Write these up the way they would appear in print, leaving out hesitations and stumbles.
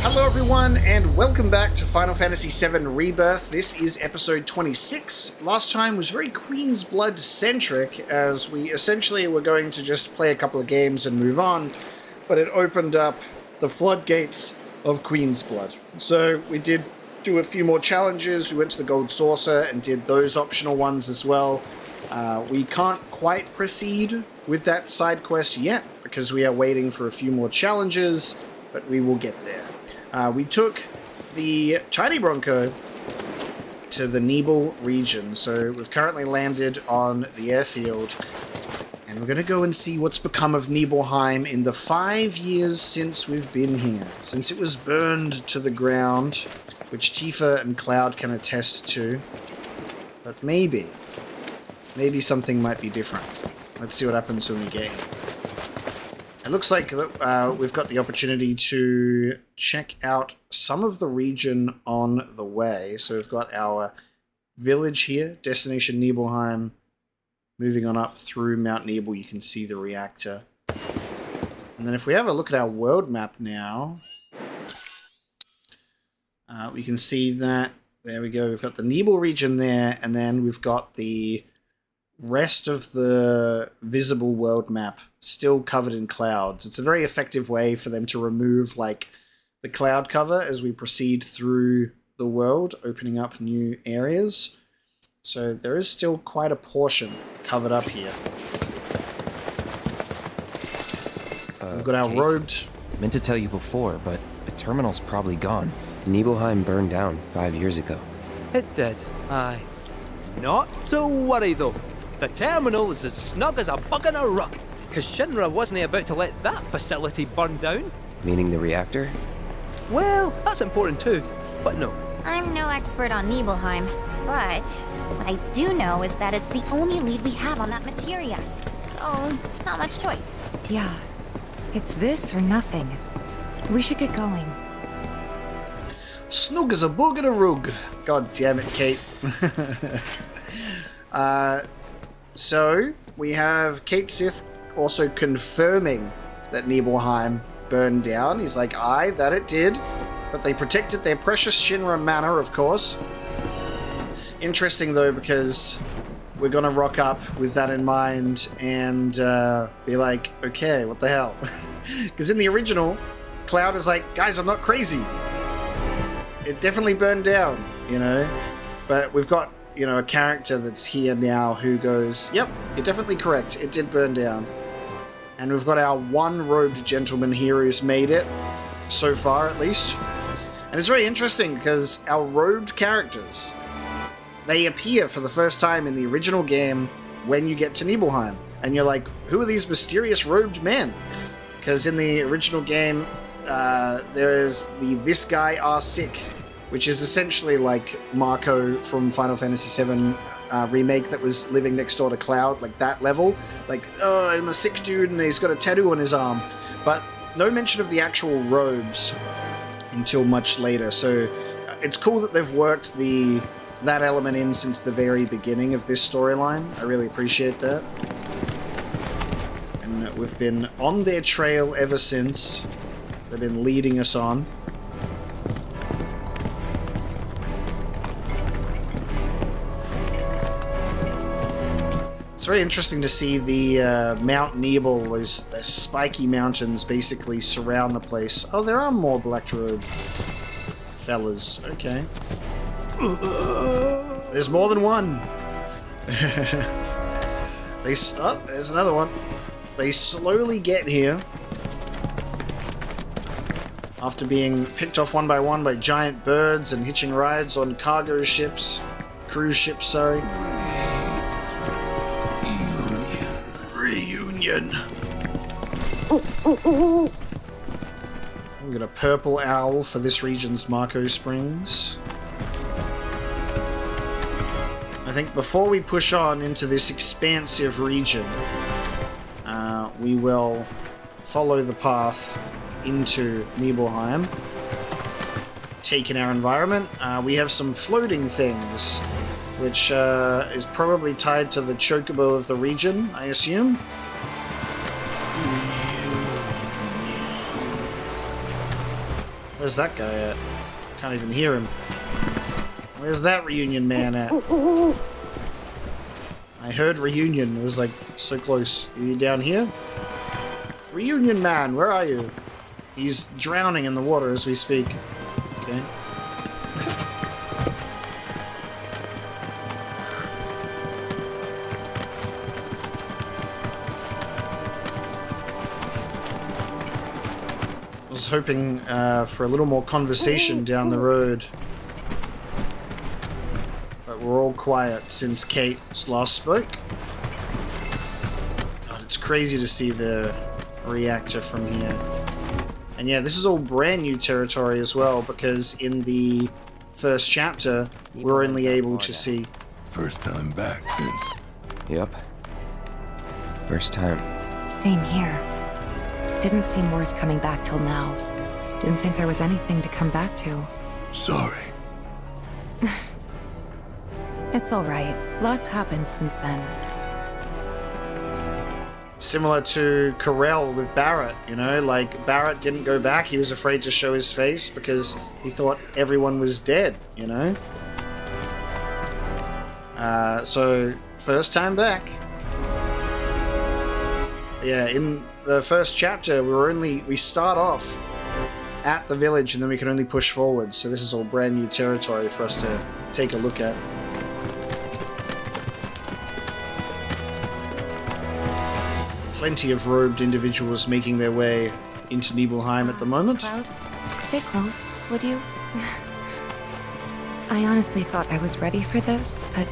Hello everyone, and welcome back to Final Fantasy VII Rebirth. This is episode 26. Last time was very Queen's Blood centric, as we essentially were going to just play a couple of games and move on, but it opened up the floodgates of Queen's Blood. So we did do a few more challenges. We went to the Gold Saucer and did those optional ones as well. We can't quite proceed with that side quest yet, because we are waiting for a few more challenges, but we will get there. We took the Tiny Bronco to the Nibel region, so we've currently landed on the airfield, and we're going to go and see what's become of Nibelheim in the 5 years since we've been here, since it was burned to the ground, which Tifa and Cloud can attest to. But maybe something might be different. Let's see what happens when we get here. It looks like we've got the opportunity to check out some of the region on the way. So we've got our village here, destination Nibelheim. Moving on up through Mount Nibel, you can see the reactor. And then if we have a look at our world map now, we can see that, there we go, we've got the Nibel region there, and then we've got the rest of the visible world map still covered in clouds. It's a very effective way for them to remove like the cloud cover as we proceed through the world, opening up new areas. So there is still quite a portion covered up here. We've got our Cait, robed... Meant to tell you before, but the terminal's probably gone. Nibelheim burned down 5 years ago. It did, aye. Not to worry though. The terminal is as snug as a bug in a rug, because Shinra wasn't about to let that facility burn down. Meaning the reactor? Well, that's important too, but no. I'm no expert on Nibelheim, but what I do know is that it's the only lead we have on that materia. So, not much choice. Yeah, it's this or nothing. We should get going. Snug as a bug in a rug. God damn it, Cait. So, we have Cait Sith also confirming that Nibelheim burned down. He's like, aye, that it did. But they protected their precious Shinra manor, of course. Interesting, though, because we're going to rock up with that in mind and be like, okay, what the hell? Because in the original, Cloud is like, guys, I'm not crazy. It definitely burned down, you know? But we've got, you know, a character that's here now who goes, yep, you're definitely correct. It did burn down. And we've got our one robed gentleman here who's made it, so far at least. And it's very interesting because our robed characters, they appear for the first time in the original game when you get to Nibelheim. And you're like, who are these mysterious robed men? Because in the original game, there is the This Guy Are Sick, which is essentially like Marco from Final Fantasy VII remake that was living next door to Cloud, like that level. Like, oh, I'm a sick dude and he's got a tattoo on his arm. But no mention of the actual robes until much later. So it's cool that they've worked that element in since the very beginning of this storyline. I really appreciate that. And we've been on their trail ever since. They've been leading us on. It's very interesting to see the Mount Nibel, those spiky mountains basically surround the place. Oh, there are more black robe fellas. Okay. There's more than one. There's another one. They slowly get here after being picked off one by giant birds and hitching rides on cargo ships, cruise ships, sorry. Reunion. We got a purple owl for this region's Marco Springs. I think before we push on into this expansive region, we will follow the path into Nibelheim. Take in our environment. We have some floating things, which is probably tied to the chocobo of the region, I assume. Where's that guy at? Can't even hear him. Where's that reunion man at? I heard reunion. It was like so close. Are you down here? Reunion man, where are you? He's drowning in the water as we speak. Okay. I was hoping for a little more conversation down the road. But we're all quiet since Cait last spoke. God, it's crazy to see the reactor from here. And yeah, this is all brand new territory as well, because in the first chapter, we're only able to see... First time back since... Yep. First time. Same here. Didn't seem worth coming back till now. Didn't think there was anything to come back to. Sorry. It's alright. Lots happened since then. Similar to Corell with Barrett, you know? Like, Barrett didn't go back. He was afraid to show his face because he thought everyone was dead, you know? So, first time back. Yeah, in the first chapter, we start off at the village and then we can only push forward. So this is all brand new territory for us to take a look at. Plenty of robed individuals making their way into Nibelheim at the moment. Cloud, stay close, would you? I honestly thought I was ready for this, but...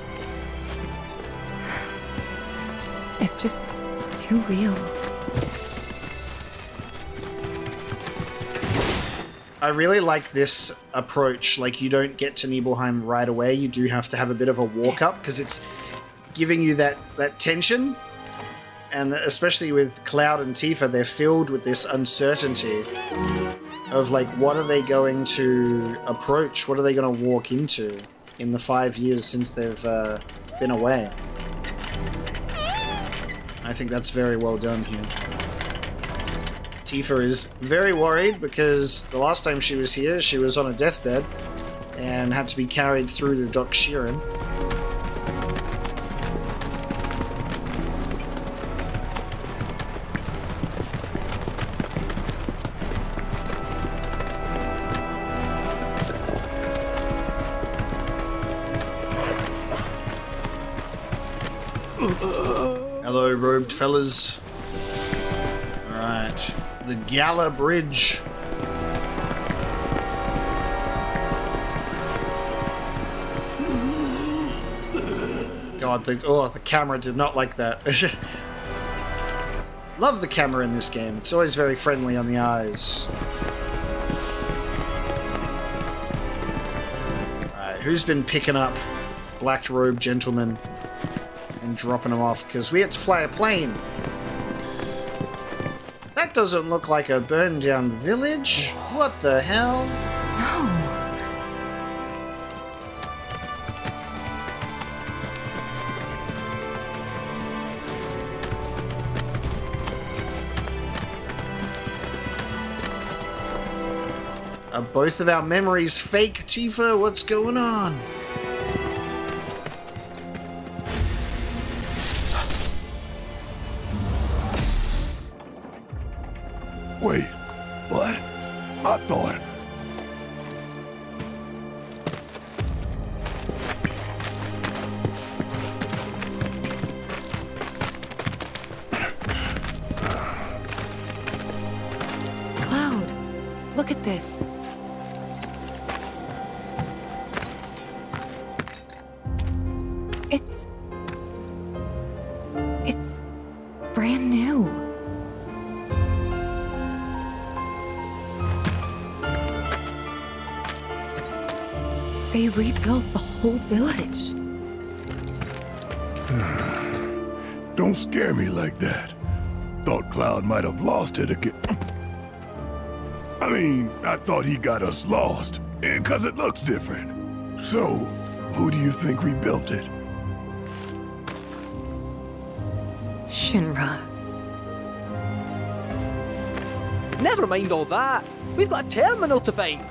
it's just too real. I really like this approach. Like, you don't get to Nibelheim right away. You do have to have a bit of a walk up because it's giving you that tension. And especially with Cloud and Tifa, they're filled with this uncertainty of like, what are they going to approach? What are they going to walk into in the 5 years since they've been away? I think that's very well done here. Tifa is very worried because the last time she was here, she was on a deathbed and had to be carried through the Dock Sheeran. Hello, robed fellas. Alright. The Gala Bridge. God, the camera did not like that. Love the camera in this game. It's always very friendly on the eyes. Alright, who's been picking up black-robed gentlemen and dropping them off? Because we had to fly a plane. That doesn't look like a burned down village. What the hell? No. Are both of our memories fake, Tifa? What's going on? Wait, what? I thought... Cloud, look at this. It's brand new. They rebuilt the whole village. Don't scare me like that. Thought Cloud might have lost it again. I mean, I thought he got us lost, because it looks different. So, who do you think rebuilt it? Shinra. Never mind all that. We've got a terminal to find.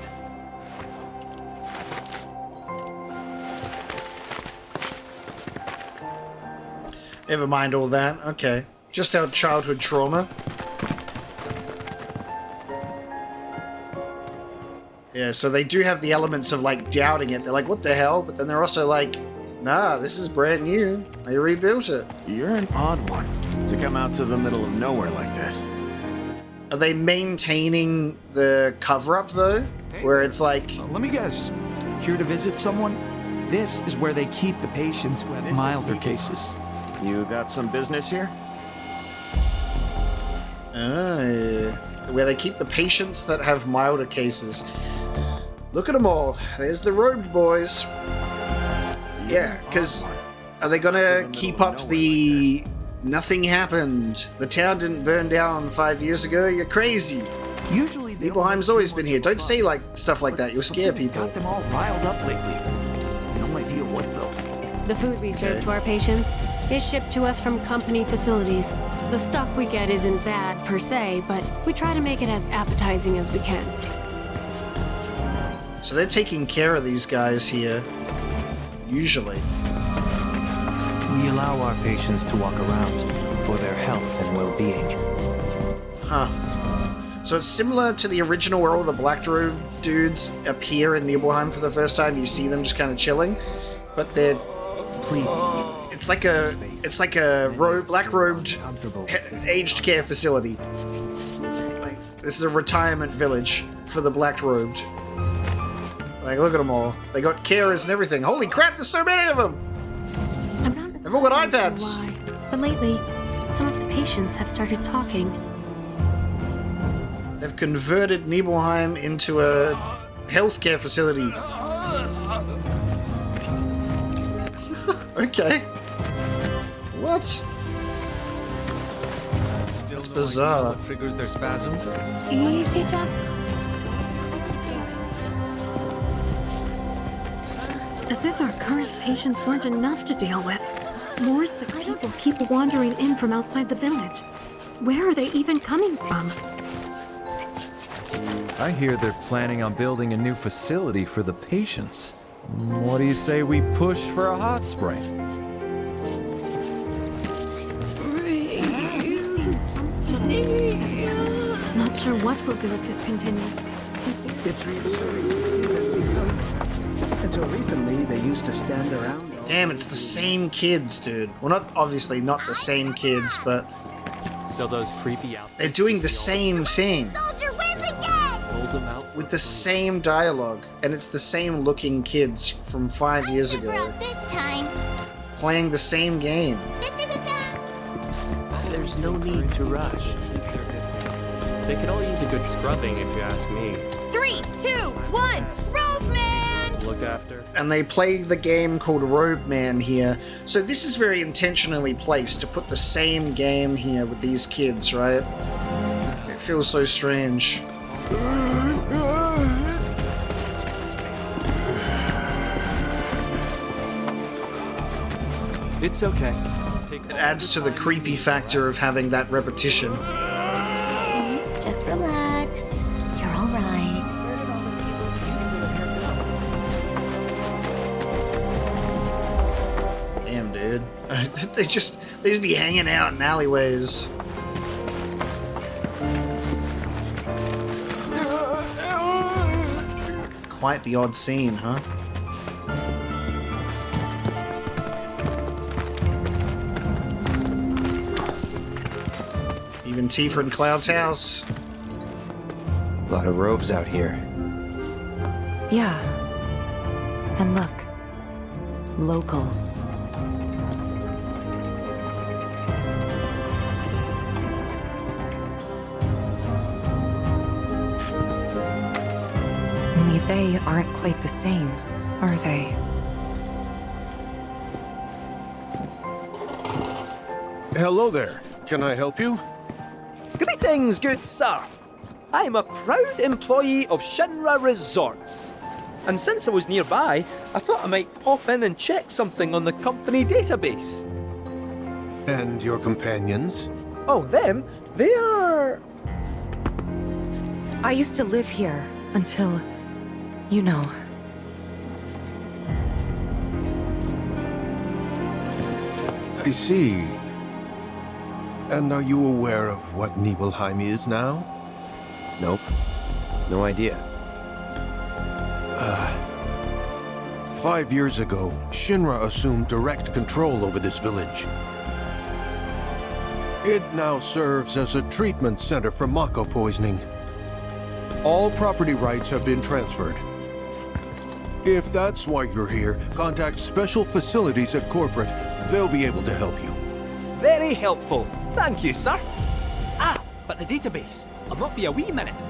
Never mind all that. Okay. Just our childhood trauma. Yeah, so they do have the elements of, like, doubting it. They're like, what the hell? But then they're also like, nah, this is brand new. They rebuilt it. You're an odd one to come out to the middle of nowhere like this. Are they maintaining the cover-up, though? Where it's like... Let me guess. Here to visit someone? This is where they keep the patients with milder cases. You got some business here? Where they keep the patients that have milder cases. Look at them all. There's the robed boys. Yeah, because are they gonna keep up the nothing happened? The town didn't burn down 5 years ago? You're crazy. Usually Nibelheim's always been here. Don't say like stuff like that. You'll scare people. Got them all riled up lately. No idea what though. The food we serve to our patients is shipped to us from company facilities. The stuff we get isn't bad per se, but we try to make it as appetizing as we can. So they're taking care of these guys here. Usually. We allow our patients to walk around for their health and well-being. Huh. So it's similar to the original where all the black robe dudes appear in Nibelheim for the first time. You see them just kind of chilling, but they're... Please. It's like a black robed aged care facility. Like, this is a retirement village for the black robed. Like, look at them all. They got carers and everything. Holy crap, there's so many of them! I'm not They've all got entirely sure iPads. why, but lately, some of the patients have started talking. They've converted Nibelheim into a healthcare facility. Okay. What? That's bizarre. What triggers their spasms? Easy, Jeff. As if our current patients weren't enough to deal with. More sick people keep wandering in from outside the village. Where are they even coming from? I hear they're planning on building a new facility for the patients. What do you say we push for a hot spring? Not sure what we'll do if this continues. It's reassuring to see them become. Until recently, they used to stand around. Damn, it's the same kids, dude. Well, not obviously not the same kids, but Still those creepy outfits. they're doing the same thing Soldier wins again! Pulls them out. with the same dialogue, and it's the same looking kids from 5 years ago This time. playing the same game. There's no need to rush. Keep their distance. They could all use a good scrubbing if you ask me. 3, 2, 1, Road Man! Look after. And they play the game called Robe Man here. So this is very intentionally placed to put the same game here with these kids, right? It feels so strange. It's okay. It adds to the creepy factor of having that repetition. Just relax. You're alright. Damn, dude. They just be hanging out in alleyways. Quite the odd scene, huh? Even Tifa and Cloud's house. A lot of robes out here. Yeah. And look. Locals. Only they aren't quite the same, are they? Hello there. Can I help you? Greetings, good sir. I am a proud employee of Shinra Resorts. And since I was nearby, I thought I might pop in and check something on the company database. And your companions? Oh, them? They are... I used to live here until, you know. I see. And are you aware of what Nibelheim is now? Nope. No idea. 5 years ago, Shinra assumed direct control over this village. It now serves as a treatment center for Mako poisoning. All property rights have been transferred. If that's why you're here, contact Special Facilities at Corporate. They'll be able to help you. Very helpful. Thank you, sir. Ah, but the database. I'll not be a wee minute.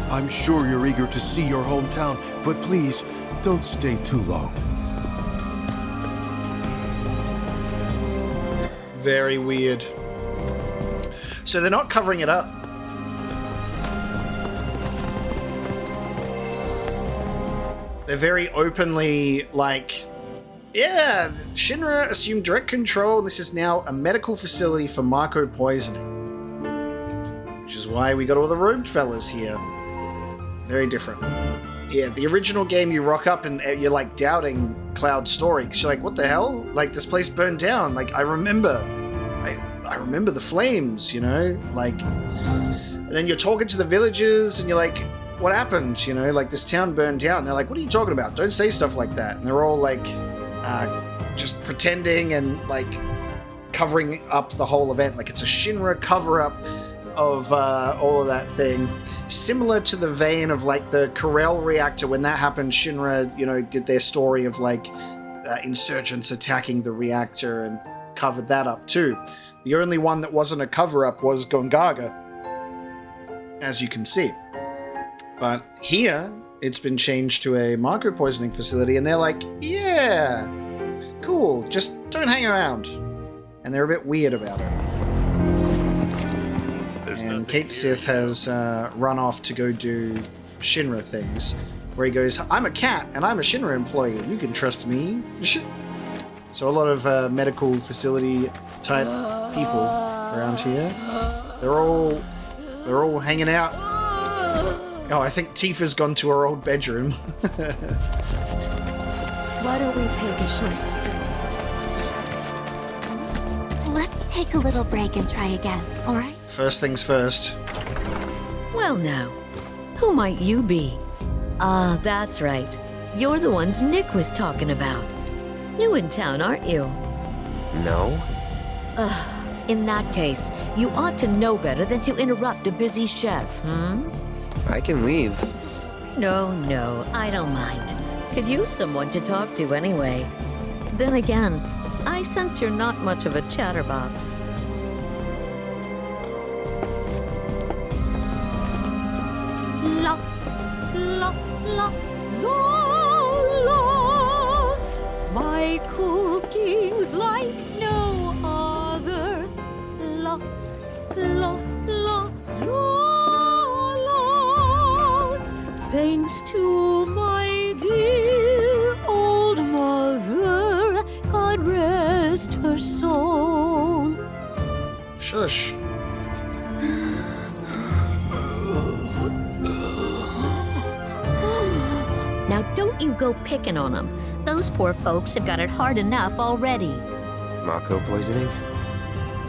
I'm sure you're eager to see your hometown, but please, don't stay too long. Very weird. So they're not covering it up. They're very openly like, yeah, Shinra assumed direct control. This is now a medical facility for Mako poisoning. Which is why we got all the robed fellas here. Very different. Yeah, the original game you rock up and you're like doubting Cloud's story because you're like, what the hell? Like this place burned down. Like I remember the flames, you know? Like, and then you're talking to the villagers and you're like, what happened? You know, like this town burned down. And they're like, what are you talking about? Don't say stuff like that. And they're all like, just pretending and like covering up the whole event. Like it's a Shinra cover-up of all of that thing. Similar to the vein of like the Corel reactor. When that happened, Shinra, you know, did their story of like insurgents attacking the reactor and covered that up too. The only one that wasn't a cover-up was Gongaga, as you can see. But here, it's been changed to a Mako poisoning facility, and they're like, yeah, cool, just don't hang around. And they're a bit weird about it. And Cait Sith has run off to go do Shinra things, where he goes, I'm a cat, and I'm a Shinra employee, you can trust me. So a lot of medical facility type people around here. They're all hanging out. Oh, I think Tifa's gone to her old bedroom. Why don't we take a short stroll? Let's take a little break and try again, all right? First things first. Well now, who might you be? Ah, that's right. You're the ones Nick was talking about. New in town, aren't you? No. In that case, you ought to know better than to interrupt a busy chef, I can leave. No, I don't mind. Could use someone to talk to anyway. Then again, I sense you're not much of a chatterbox. La, la, la, la, la. My cooking's like no other. La, la, la, la. Thanks to my dear old mother, God rest her soul. Shush. Now don't you go picking on them. Those poor folks have got it hard enough already. Mako poisoning?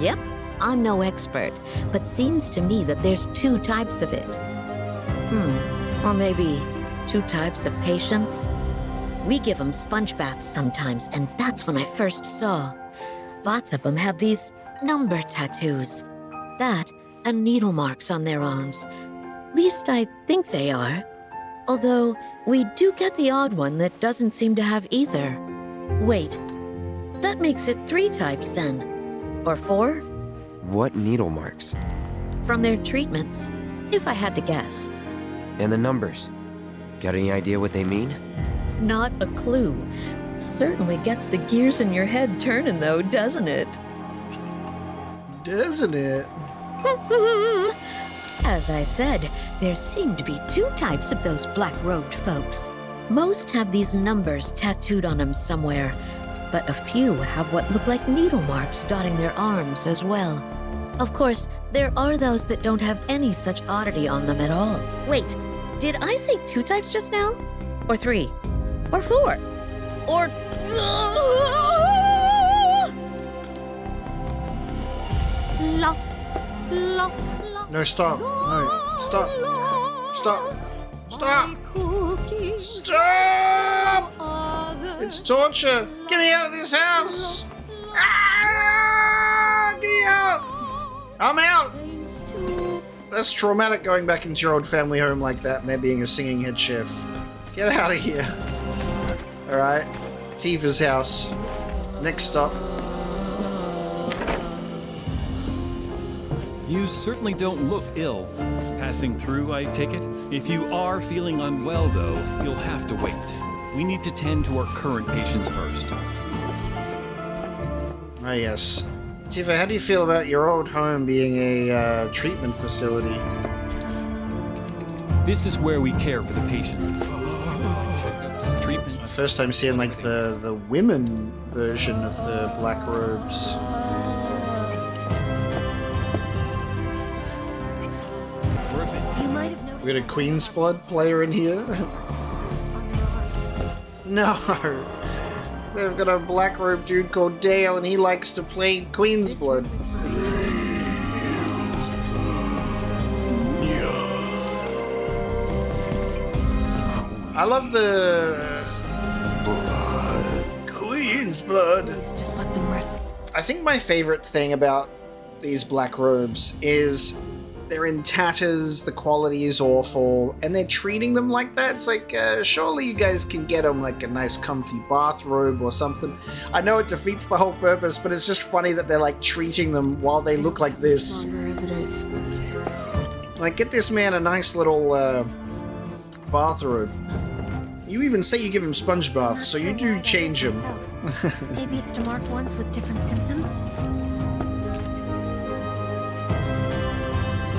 Yep, I'm no expert, but seems to me that there's 2 types of it. Or maybe 2 types of patients? We give them sponge baths sometimes, and that's when I first saw. Lots of them have these number tattoos. That and needle marks on their arms. Least I think they are. Although, we do get the odd one that doesn't seem to have either. Wait, that makes it 3 types then. Or 4? What needle marks? From their treatments, if I had to guess. And the numbers? Got any idea what they mean? Not a clue. Certainly gets the gears in your head turning though, doesn't it? Doesn't it? As I said, there seem to be 2 types of those black-robed folks. Most have these numbers tattooed on them somewhere. but a few have what look like needle marks dotting their arms as well. Of course, there are those that don't have any such oddity on them at all. Wait, did I say 2 types just now? Or 3? Or 4? Or... No, stop. No, stop. Stop. Stop. Stop! It's torture. Get me out of this house. Ah! Get me out. I'm out. That's traumatic going back into your old family home like that and there being a singing head chef. Get out of here. Alright. Tifa's house. Next stop. You certainly don't look ill. Passing through, I take it? If you are feeling unwell, though, you'll have to wait. We need to tend to our current patients first. Ah, yes. Tifa, how do you feel about your old home being a treatment facility? This is where we care for the patients. Treatments. My first time seeing like the women version of the black robes. We got a Queen's Blood player in here. No. They've got a black robe dude called Dale and he likes to play Queen's Blood. I love the Queen's Blood. Just let them rest. I think my favorite thing about these black robes is they're in tatters, the quality is awful, and they're treating them like that. It's like, surely you guys can get them like a nice comfy bathrobe or something. I know it defeats the whole purpose, but it's just funny that they're like treating them while they look like this. Longer as it is. Like, get this man a nice little bathrobe. You even say you give him sponge baths, so you do change him. Maybe it's to mark ones with different symptoms?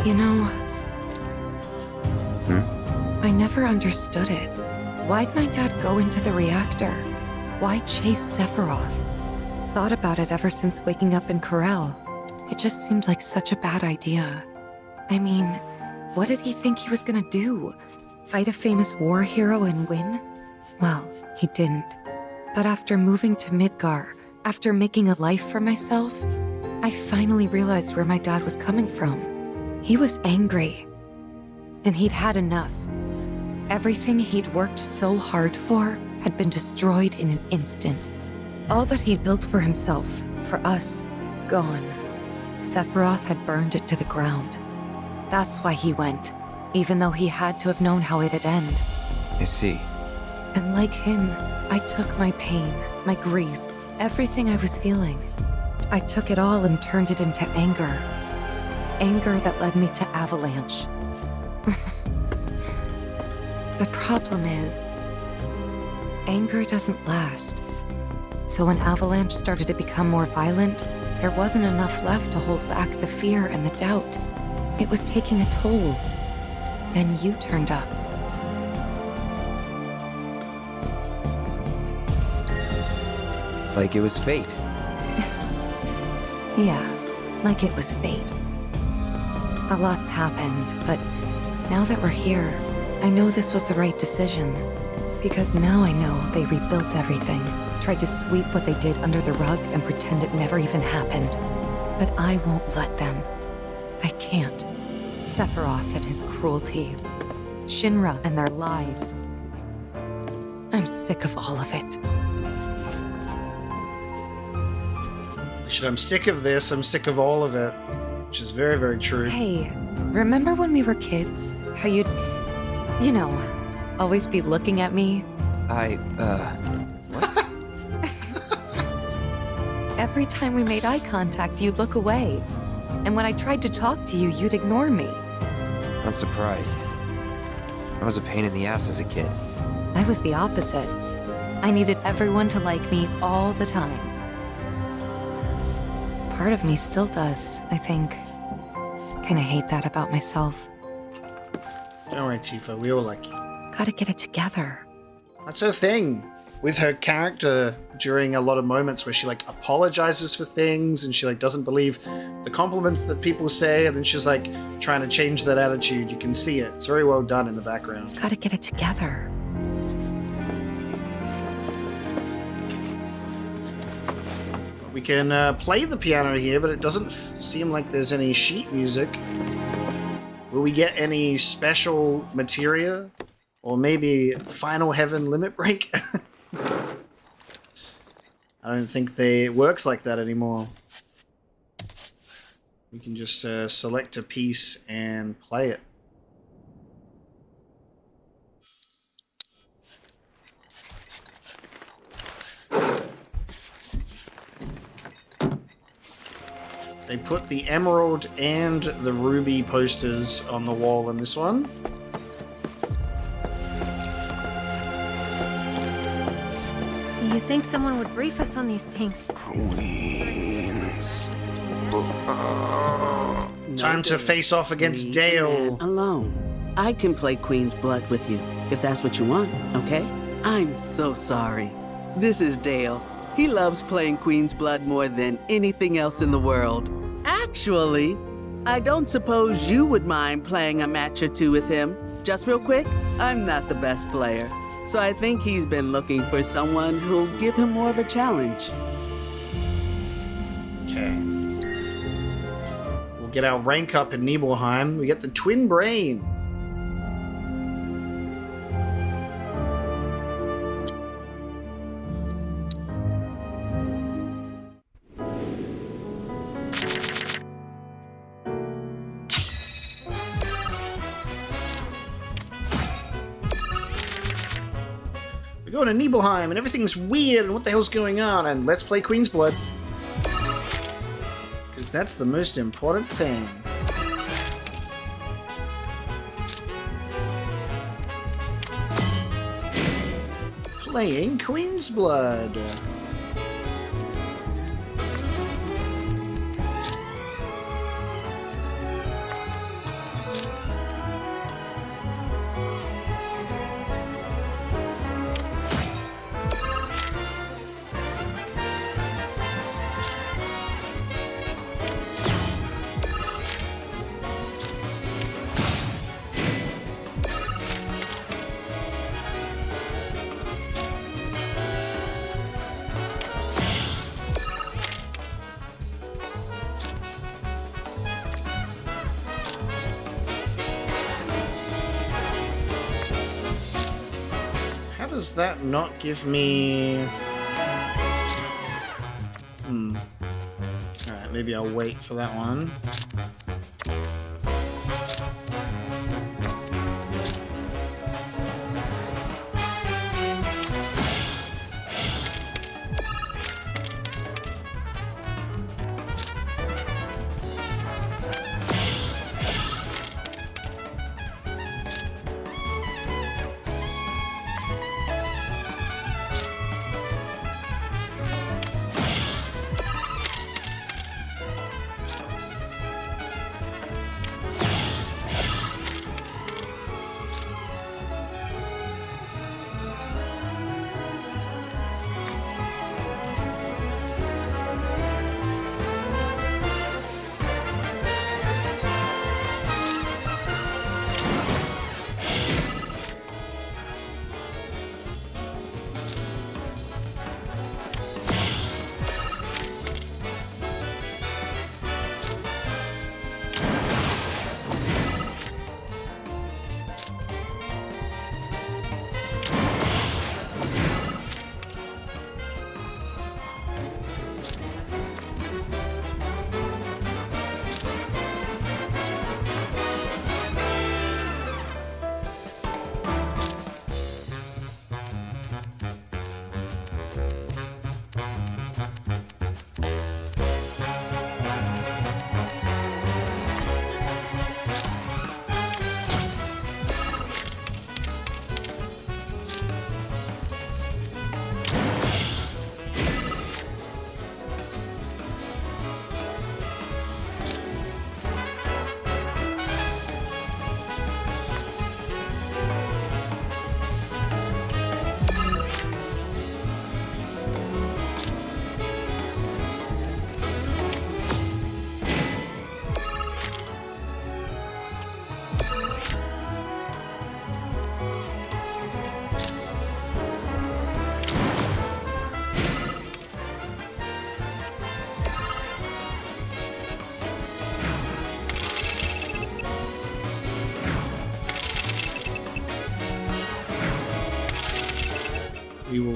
You know, I never understood it. Why'd my dad go into the reactor? Why chase Sephiroth? Thought about it ever since waking up in Corel. It just seemed like such a bad idea. I mean, what did he think he was gonna do? Fight a famous war hero and win? Well, he didn't. But after moving to Midgar, after making a life for myself, I finally realized where my dad was coming from. He was angry. And he'd had enough. Everything he'd worked so hard for had been destroyed in an instant. All that he'd built for himself, for us, gone. Sephiroth had burned it to the ground. That's why he went, even though he had to have known how it'd end. I see. And like him, I took my pain, my grief, everything I was feeling. I took it all and turned it into anger. Anger that led me to Avalanche. The problem is, anger doesn't last. So when Avalanche started to become more violent, there wasn't enough left to hold back the fear and the doubt. It was taking a toll. Then you turned up. Like it was fate. Yeah, like it was fate. A lot's happened, but now that we're here, I know this was the right decision. Because now I know they rebuilt everything, tried to sweep what they did under the rug and pretend it never even happened. But I won't let them. I can't. Sephiroth and his cruelty. Shinra and their lies. I'm sick of all of it. I'm sick of this, I'm sick of all of it. Which is very, very true. Hey, remember when we were kids? How you'd, you know, always be looking at me? What? Every time we made eye contact, you'd look away. And when I tried to talk to you, you'd ignore me. Not surprised. I was a pain in the ass as a kid. I was the opposite. I needed everyone to like me all the time. Part of me still does, I think. Kinda hate that about myself. Don't worry, Tifa, we all like you. Gotta get it together. That's her thing. with her character during a lot of moments where she like apologizes for things and she like doesn't believe the compliments that people say, and then she's like trying to change that attitude. You can see it. It's very well done in the background. Gotta get it together. We can play the piano here, but it doesn't seem like there's any sheet music. Will we get any special materia? Or maybe Final Heaven Limit Break? I don't think it works like that anymore. We can just select a piece and play it. They put the emerald and the ruby posters on the wall in this one. You'd think someone would brief us on these things. Queens. Time to face off against Dale. Alone. I can play Queen's Blood with you, if that's what you want, okay? I'm so sorry. This is Dale. He loves playing Queen's Blood more than anything else in the world. Actually, I don't suppose you would mind playing a match or two with him. Just real quick, I'm not the best player, so I think he's been looking for someone who'll give him more of a challenge. Okay. We'll get our rank up in Nibelheim. We get the Twin Brain. Going to Nibelheim and everything's weird and what the hell's going on, and let's play Queen's Blood. Because that's the most important thing. Playing Queen's Blood. Does that not give me... Alright, maybe I'll wait for that one.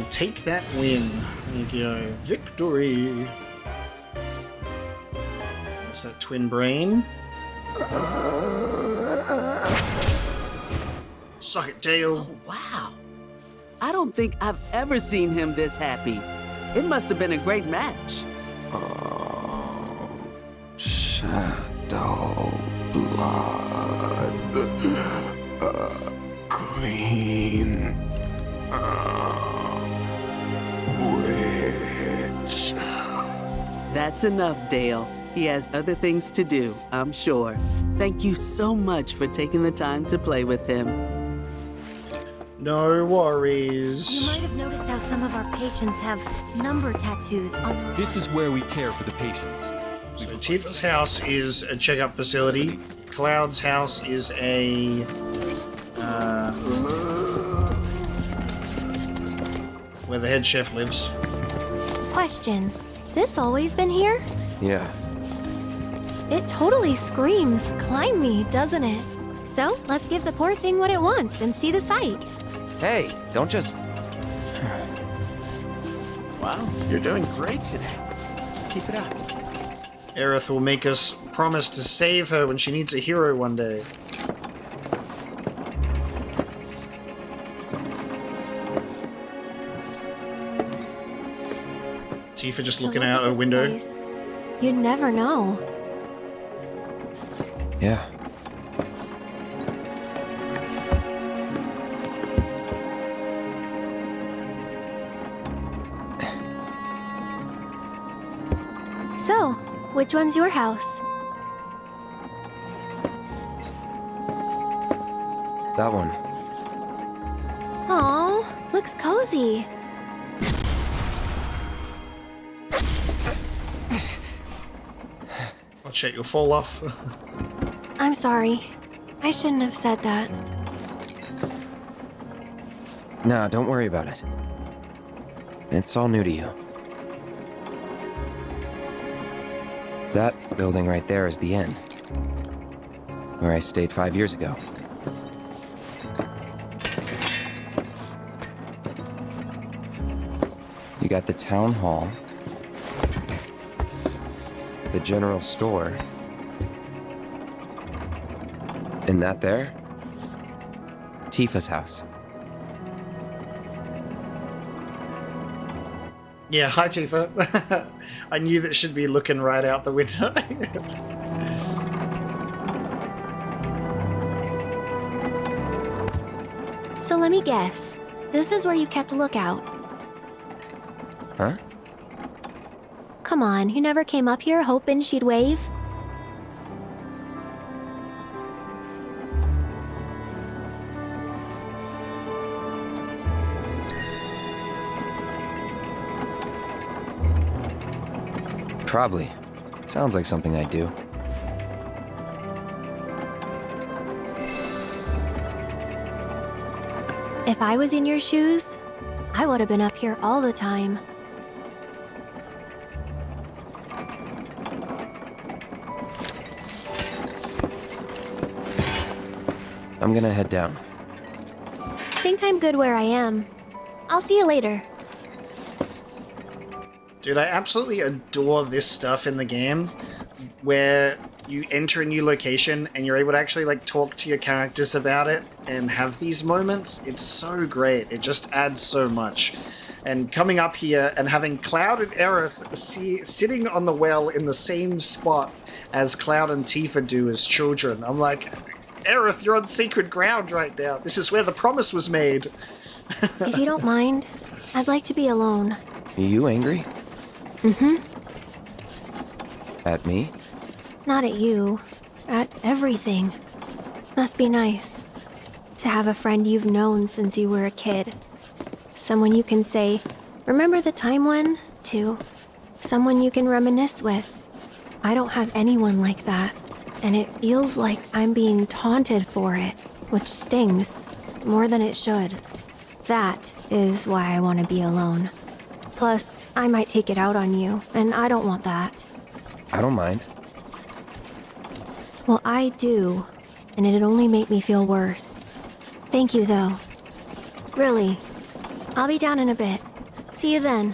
take that win. There you go. Victory. What's that twin brain? Suck it, Dale. Oh, wow. I don't think I've ever seen him this happy. It must have been a great match. Shadow blood. Queen. Witch. That's enough, Dale. He has other things to do, I'm sure. Thank you so much for taking the time to play with him. No worries. You might have noticed how some of our patients have number tattoos on their... This is where we care for the patients. So Tifa's house is a checkup facility. Cloud's house is a... where the head chef lives. Question. This always been here? Yeah. It totally screams, climb me, doesn't it? So, let's give the poor thing what it wants and see the sights. Hey, don't just... Wow, you're doing great today. Keep it up. Aerith will make us promise to save her when she needs a hero one day. Tifa just looking out her window. Place, you'd never know. Yeah. So, which one's your house? That one. Aw, looks cozy. I'll check you'll fall off. I'm sorry. I shouldn't have said that. Nah, don't worry about it. It's all new to you. That building right there is the inn. Where I stayed 5 years ago. You got the town hall, the general store, and that there, Tifa's house. Yeah, hi Tifa. I knew that she'd be looking right out the window. So let me guess. This is where you kept a lookout. Huh? Come on, you never came up here hoping she'd wave? Probably. Sounds like something I'd do. If I was in your shoes, I would have been up here all the time. I'm gonna head down. Think I'm good where I am. I'll see you later. Dude, I absolutely adore this stuff in the game where you enter a new location and you're able to actually like talk to your characters about it and have these moments. It's so great. It just adds so much. And coming up here and having Cloud and Aerith sitting on the well in the same spot as Cloud and Tifa do as children. I'm like, Aerith, you're on sacred ground right now. This is where the promise was made. If you don't mind, I'd like to be alone. Are you angry? Mm-hmm. At me? Not at you. At everything. Must be nice to have a friend you've known since you were a kid. Someone you can say, remember the time when, to. Someone you can reminisce with. I don't have anyone like that, and it feels like I'm being taunted for it, which stings more than it should. That is why I want to be alone. Plus, I might take it out on you, and I don't want that. I don't mind. Well, I do, and it'd only make me feel worse. Thank you, though. Really. I'll be down in a bit. See you then.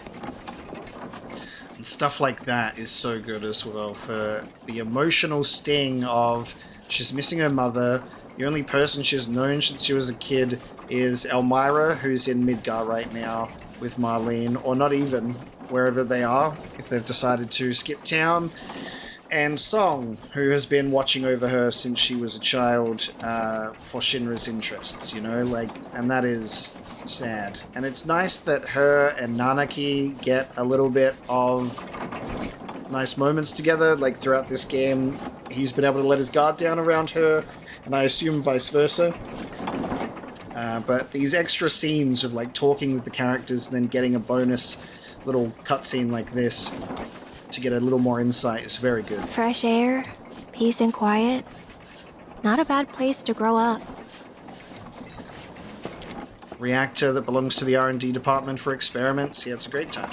And stuff like that is so good as well, for the emotional sting of she's missing her mother. The only person she's known since she was a kid is Elmira, who's in Midgar right now with Marlene, or not even, wherever they are, if they've decided to skip town. And Song, who has been watching over her since she was a child for Shinra's interests, you know, like, and that is sad. And it's nice that her and Nanaki get a little bit of nice moments together, like throughout this game. He's been able to let his guard down around her, and I assume vice versa. But these extra scenes of like talking with the characters and then getting a bonus little cutscene like this to get a little more insight is very good. Fresh air, peace and quiet. Not a bad place to grow up. Reactor that belongs to the R&D department for experiments. Yeah, it's a great time.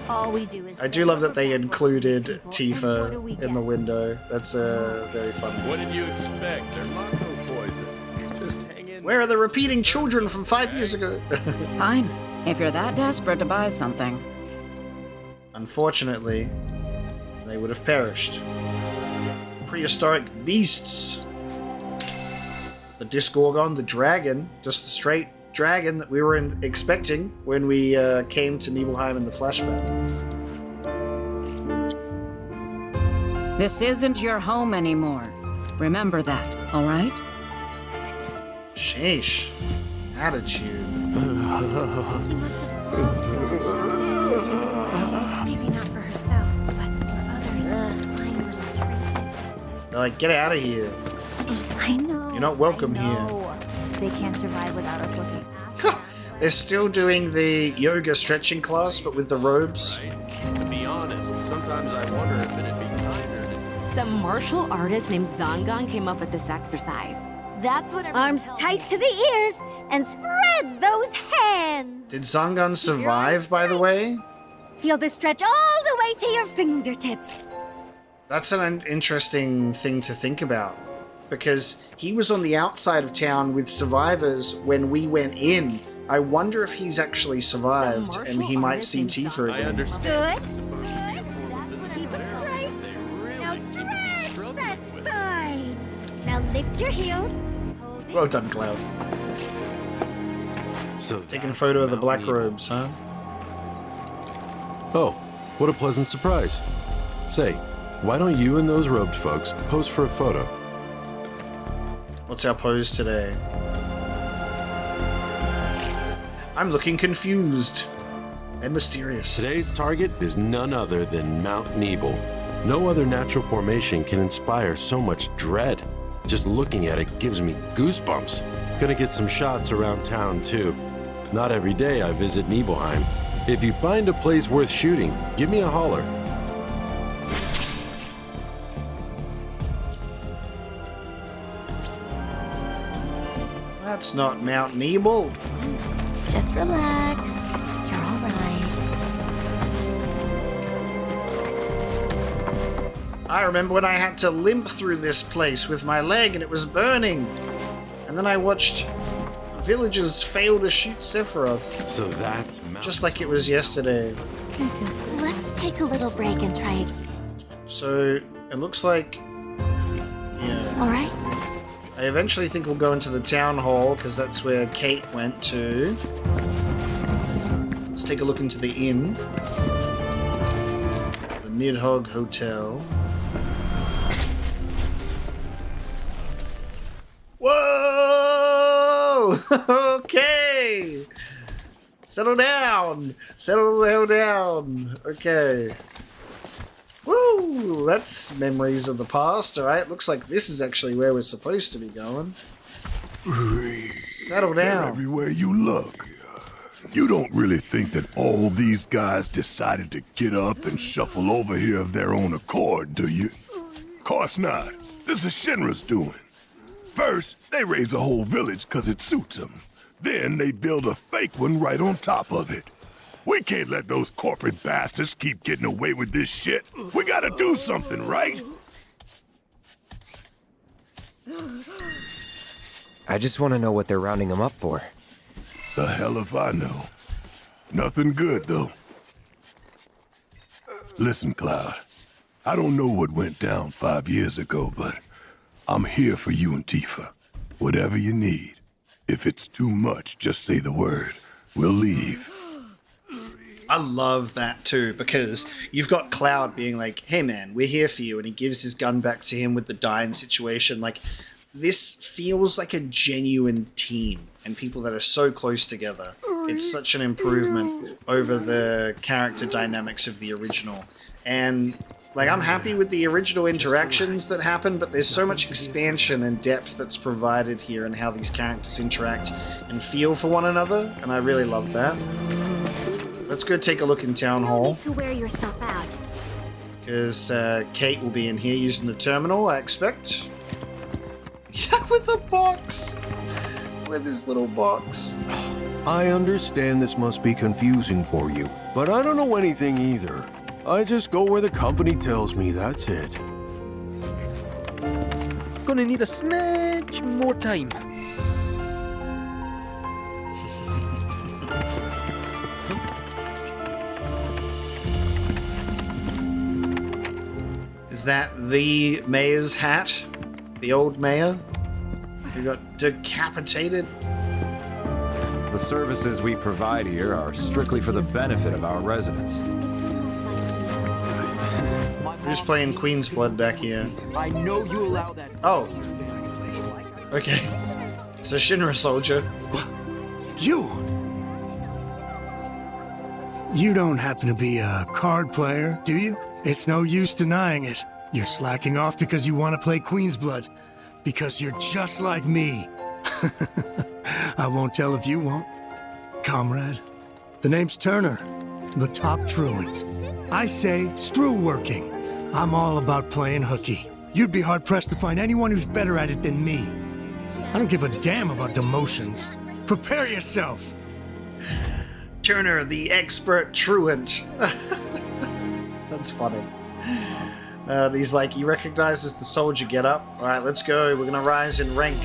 All we do is I do love that they included Tifa in the window. That's very fun. What did you expect? They're Mako poison. Just hang in. Where are the repeating children from 5 years ago? Fine, if you're that desperate to buy something. Unfortunately, they would have perished. Prehistoric beasts. The Disgorgon, the dragon, just the straight dragon that we were expecting when we came to Nibelheim in the flashback. This isn't your home anymore. Remember that, all right? Sheesh. Attitude. maybe not for herself, but for others. Fine little trinkets. They're like, get out of here. I know. You're not welcome here. They can't survive without us looking. They're still doing the yoga stretching class, but with the robes. Right. To be honest, sometimes I wonder if it'd be kinder to... Some martial artist named Zangan came up with this exercise. That's what Arms tight to the ears and spread those hands. Did Zangan survive, by the way? Feel the stretch all the way to your fingertips. That's an interesting thing to think about, because he was on the outside of town with survivors when we went in. I wonder if he's actually survived and he might see Tifa again. Good. Keep it straight. Now stretch that spine. Now lift your heels. Hold it. Well done, Cloud. So taking a photo of the black robes, huh? Oh, what a pleasant surprise. Say, why don't you and those robed folks pose for a photo? What's our pose today? I'm looking confused and mysterious. Today's target is none other than Mount Nibel. No other natural formation can inspire so much dread. Just looking at it gives me goosebumps. Gonna get some shots around town too. Not every day I visit Nibelheim. If you find a place worth shooting, give me a holler. That's not Mount Nibel. Just relax. You're all right. I remember when I had to limp through this place with my leg and it was burning. And then I watched villagers fail to shoot Sephiroth. So that's just like it was yesterday. Let's take a little break and try it. So it looks like, yeah. All right. I eventually think we'll go into the town hall because that's where Cait went to. Let's take a look into the inn. The Nidhogg Hotel. Whoa! Okay! Settle down! Settle the hell down! Okay. Woo! That's memories of the past, alright? Looks like this is actually where we're supposed to be going. Settle down. Everywhere you look. You don't really think that all these guys decided to get up and shuffle over here of their own accord, do you? Course not. This is Shinra's doing. First, they raise a whole village because it suits them. Then they build a fake one right on top of it. We can't let those corporate bastards keep getting away with this shit. We gotta do something, right? I just want to know what they're rounding him up for. The hell if I know. Nothing good, though. Listen, Cloud. I don't know what went down 5 years ago, but I'm here for you and Tifa. Whatever you need. If it's too much, just say the word. We'll leave. I love that too, because you've got Cloud being like, hey man, we're here for you, and he gives his gun back to him with the dying situation. Like, this feels like a genuine team, and people that are so close together. It's such an improvement over the character dynamics of the original. And like, I'm happy with the original interactions that happen, but there's so much expansion and depth that's provided here in how these characters interact and feel for one another, and I really love that. Let's go take a look in Town Hall. You need to wear yourself out. Because Cait will be in here using the terminal, I expect. Yeah, with a box! With his little box. I understand this must be confusing for you, but I don't know anything either. I just go where the company tells me, that's it. Gonna need a smidge more time. Is that the mayor's hat? The old mayor? Who got decapitated? The services we provide here are strictly for the benefit of our residents. Who's playing Queen's Blood back here? I know you allow that. Oh. Okay. It's a Shinra soldier. You don't happen to be a card player, do you? It's no use denying it. You're slacking off because you want to play Queen's Blood. Because you're just like me. I won't tell if you won't, comrade. The name's Turner, the top truant. I say, screw working. I'm all about playing hooky. You'd be hard-pressed to find anyone who's better at it than me. I don't give a damn about demotions. Prepare yourself. Turner, the expert truant. That's funny. He's like, he recognizes the soldier get up. Alright, let's go. We're gonna rise in rank.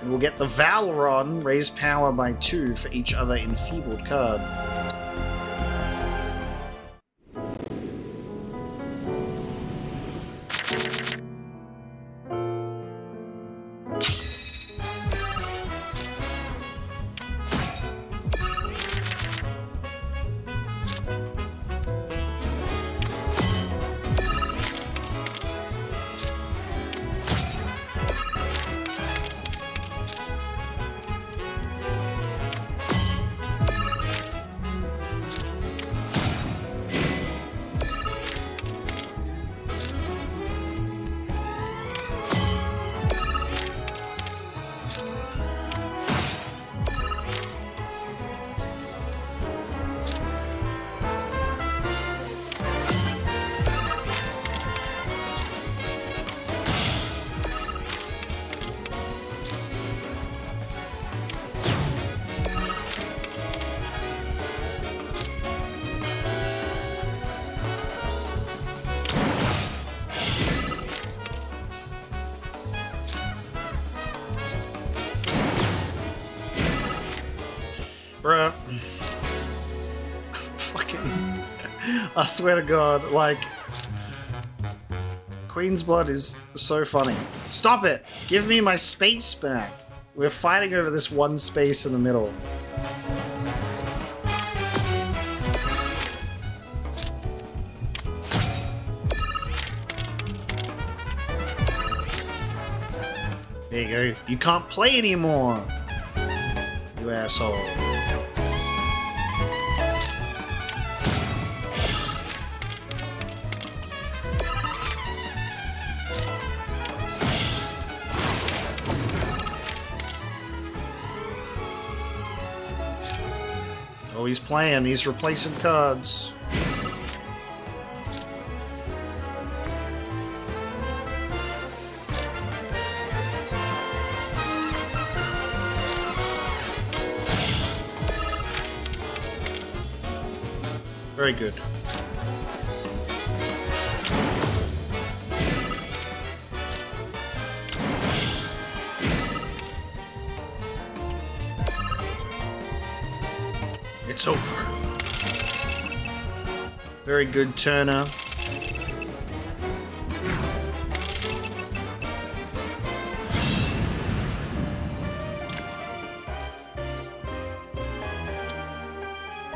And we'll get the Valron, raise power by 2 for each other enfeebled card. Bruh. Fucking. I swear to God, like. Queen's Blood is so funny. Stop it! Give me my space back! We're fighting over this one space in the middle. There you go. You can't play anymore! You asshole. Oh, he's playing. He's replacing cards. Very good. It's over. Very good, Turner.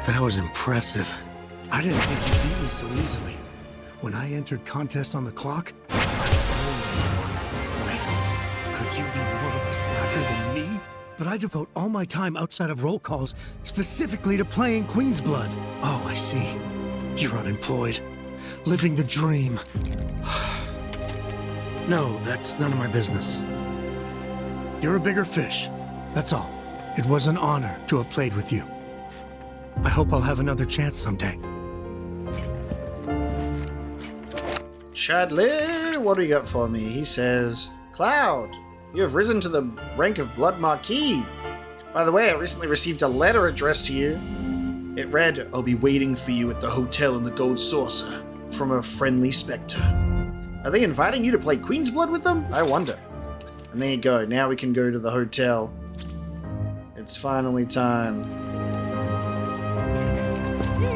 That was impressive. I didn't think you'd beat me so easily. When I entered contests on the clock, I wait, could you be more of a slacker than me? But I devote all my time outside of roll calls specifically to playing Queen's Blood. Oh, I see. You're unemployed. Living the dream. No, that's none of my business. You're a bigger fish. That's all. It was an honor to have played with you. I hope I'll have another chance someday. Chadley, what do you got for me? He says, Cloud, you have risen to the rank of Blood Marquis. By the way, I recently received a letter addressed to you. It read, I'll be waiting for you at the hotel in the Gold Saucer, from a friendly spectre. Are they inviting you to play Queen's Blood with them? I wonder. And there you go, now we can go to the hotel. It's finally time.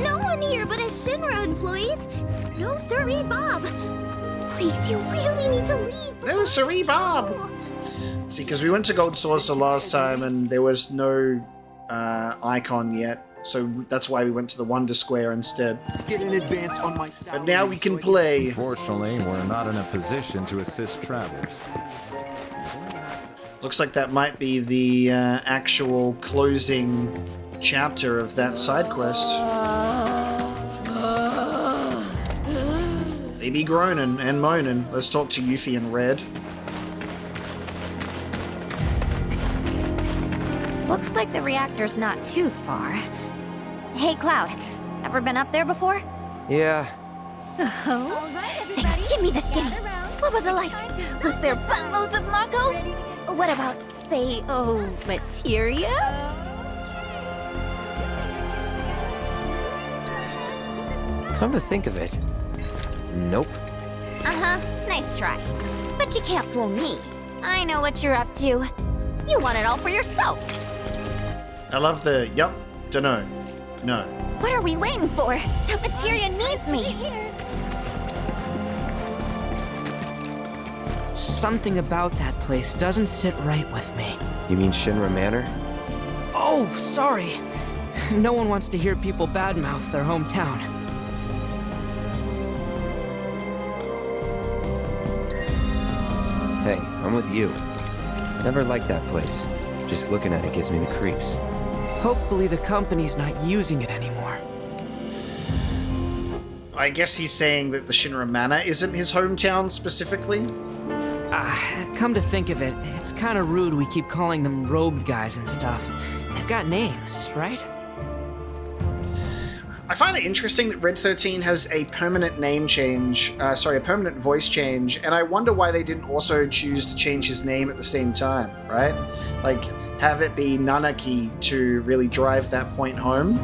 No one here but us Shinra employees. No siree, Bob. Please, you really need to leave. No siree, Bob. See, because we went to Gold Saucer last time and there was no icon yet. So that's why we went to the Wonder Square instead. Get in advance on my salary. But now we can play. Unfortunately, we're not in a position to assist travelers. Looks like that might be the actual closing chapter of that side quest. They be groaning and moaning. Let's talk to Yuffie and Red. Looks like the reactor's not too far. Hey, Cloud, ever been up there before? Yeah. Oh? Hey, give me the skinny. What was it like? Was there buttloads of Mako? What about, say, materia? Come to think of it. Nope. Uh-huh, nice try. But you can't fool me. I know what you're up to. You want it all for yourself. I love the, yup, dunno, no. What are we waiting for? That materia needs me. Something about that place doesn't sit right with me. You mean Shinra Manor? Oh, sorry. No one wants to hear people badmouth their hometown. Hey, I'm with you. Never liked that place. Just looking at it gives me the creeps. Hopefully the company's not using it anymore. I guess he's saying that the Shinra Manor isn't his hometown specifically? Come to think of it, it's kind of rude we keep calling them robed guys and stuff. They've got names, right? I find it interesting that Red 13 has a permanent name change, a permanent voice change, and I wonder why they didn't also choose to change his name at the same time, right? Like, have it be Nanaki to really drive that point home.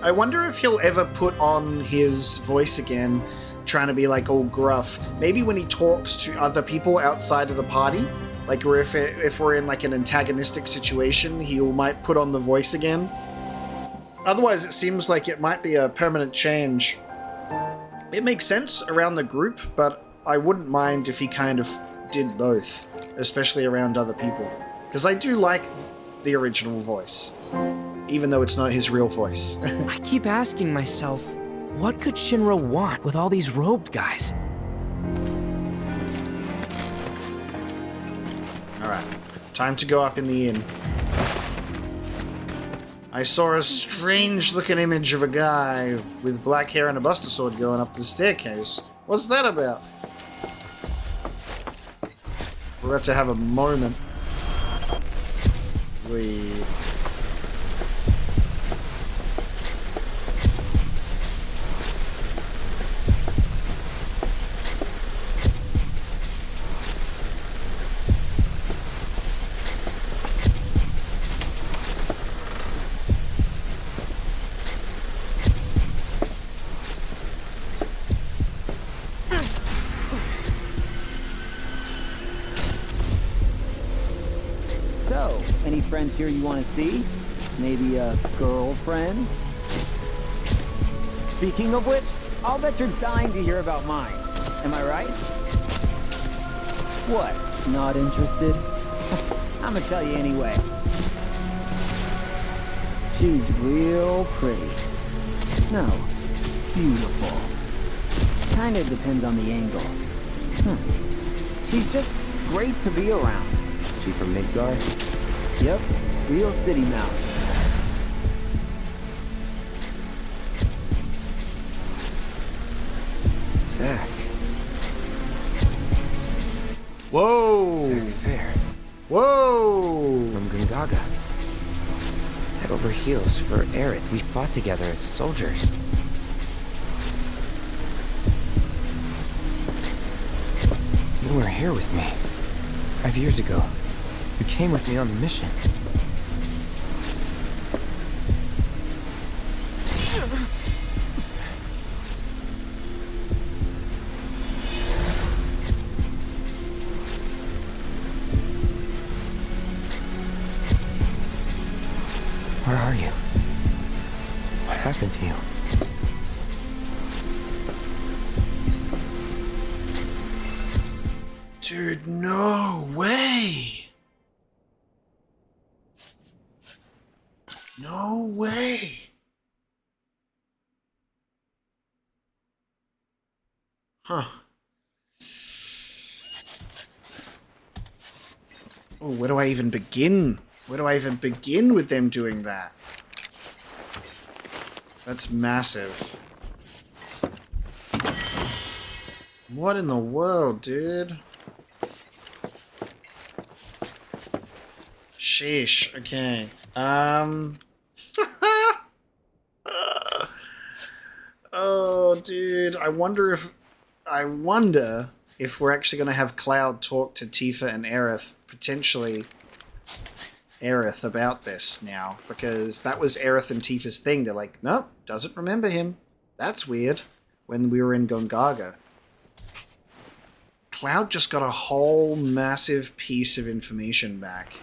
I wonder if he'll ever put on his voice again, trying to be like all gruff. Maybe when he talks to other people outside of the party, like if we're in like an antagonistic situation, he might put on the voice again. Otherwise, it seems like it might be a permanent change. It makes sense around the group, but I wouldn't mind if he kind of did both, especially around other people. Because I do like the original voice, even though it's not his real voice. I keep asking myself, what could Shinra want with all these robed guys? Alright, time to go up in the inn. I saw a strange-looking image of a guy with black hair and a buster sword going up the staircase. What's that about? We're about to have a moment. So, any friends here you want to see? Maybe a girlfriend? Speaking of which, I'll bet you're dying to hear about mine. Am I right? What? Not interested? I'm gonna tell you anyway. She's real pretty. No, beautiful. Kinda depends on the angle. She's just great to be around. She from Midgard? Yep, real city mouse. Zack. Whoa! Zack Fair. Whoa! From Gungaga. Head over heels for Aerith. We fought together as soldiers. You were here with me. 5 years ago. You came with me on the mission. Where are you? What happened to you? Dude, no way! No way! Huh. Oh, where do I even begin? Where do I even begin with them doing that? That's massive. What in the world, dude? Sheesh, okay. Oh, dude, I wonder if we're actually going to have Cloud talk to Tifa and Aerith, potentially Aerith, about this now, because that was Aerith and Tifa's thing. They're like, nope, doesn't remember him. That's weird. When we were in Gongaga. Cloud just got a whole massive piece of information back.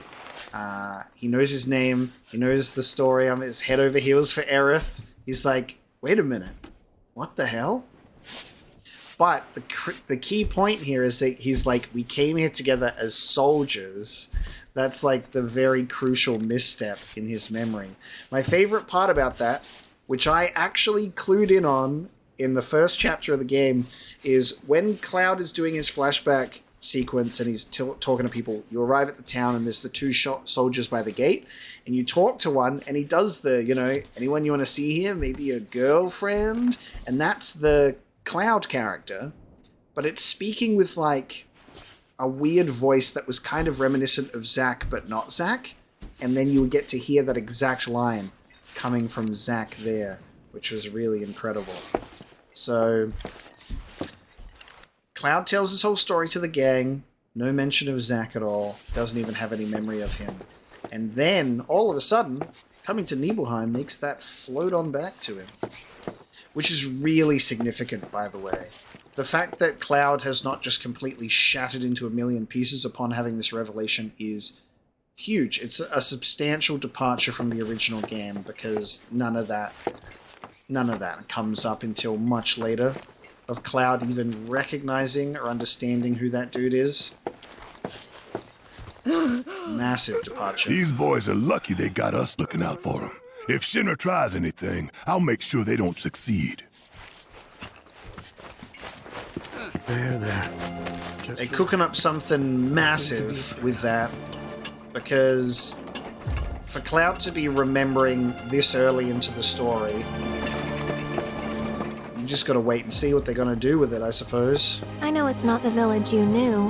He knows his name. He knows the story. I'm his head over heels for Aerith. He's like, wait a minute. What the hell? But the key point here is that he's like, we came here together as soldiers. That's like the very crucial misstep in his memory. My favorite part about that, which I actually clued in on in the first chapter of the game, is when Cloud is doing his flashback sequence and he's talking to people. You arrive at the town and there's the two soldiers by the gate, and you talk to one and he does the, you know, anyone you want to see here? Maybe a girlfriend? And that's the Cloud character, but it's speaking with like a weird voice that was kind of reminiscent of Zack but not Zack, and then you would get to hear that exact line coming from Zack there, which was really incredible. So Cloud tells his whole story to the gang, no mention of Zack at all, doesn't even have any memory of him. And then, all of a sudden, coming to Nibelheim makes that float on back to him. Which is really significant, by the way. The fact that Cloud has not just completely shattered into a million pieces upon having this revelation is huge. It's a substantial departure from the original game, because none of that comes up until much later, of Cloud even recognizing or understanding who that dude is. Massive departure. These boys are lucky they got us looking out for them. If Shinra tries anything, I'll make sure they don't succeed. There. They're cooking up something massive with that, because for Cloud to be remembering this early into the story, you just gotta wait and see what they're gonna do with it, I suppose. I know it's not the village you knew,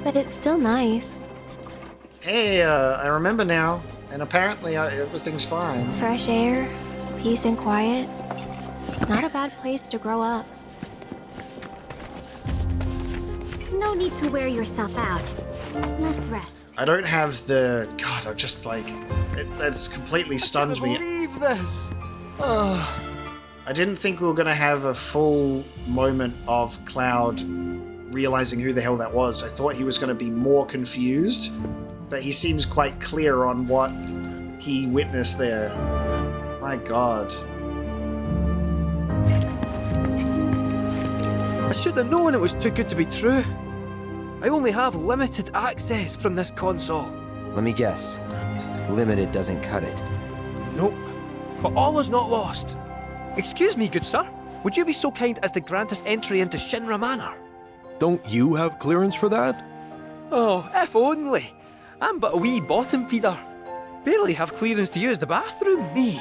but it's still nice. Hey, I remember now, and apparently everything's fine. Fresh air, peace and quiet. Not a bad place to grow up. No need to wear yourself out. Let's rest. I don't have the... God, I'm just like... That's completely stunned me. I can't believe this! I didn't think we were going to have a full moment of Cloud realizing who the hell that was. I thought he was going to be more confused, but he seems quite clear on what he witnessed there. My God. I should have known it was too good to be true. I only have limited access from this console. Let me guess. Limited doesn't cut it. Nope. But all is not lost. Excuse me, good sir. Would you be so kind as to grant us entry into Shinra Manor? Don't you have clearance for that? Oh, if only. I'm but a wee bottom feeder. Barely have clearance to use the bathroom, me.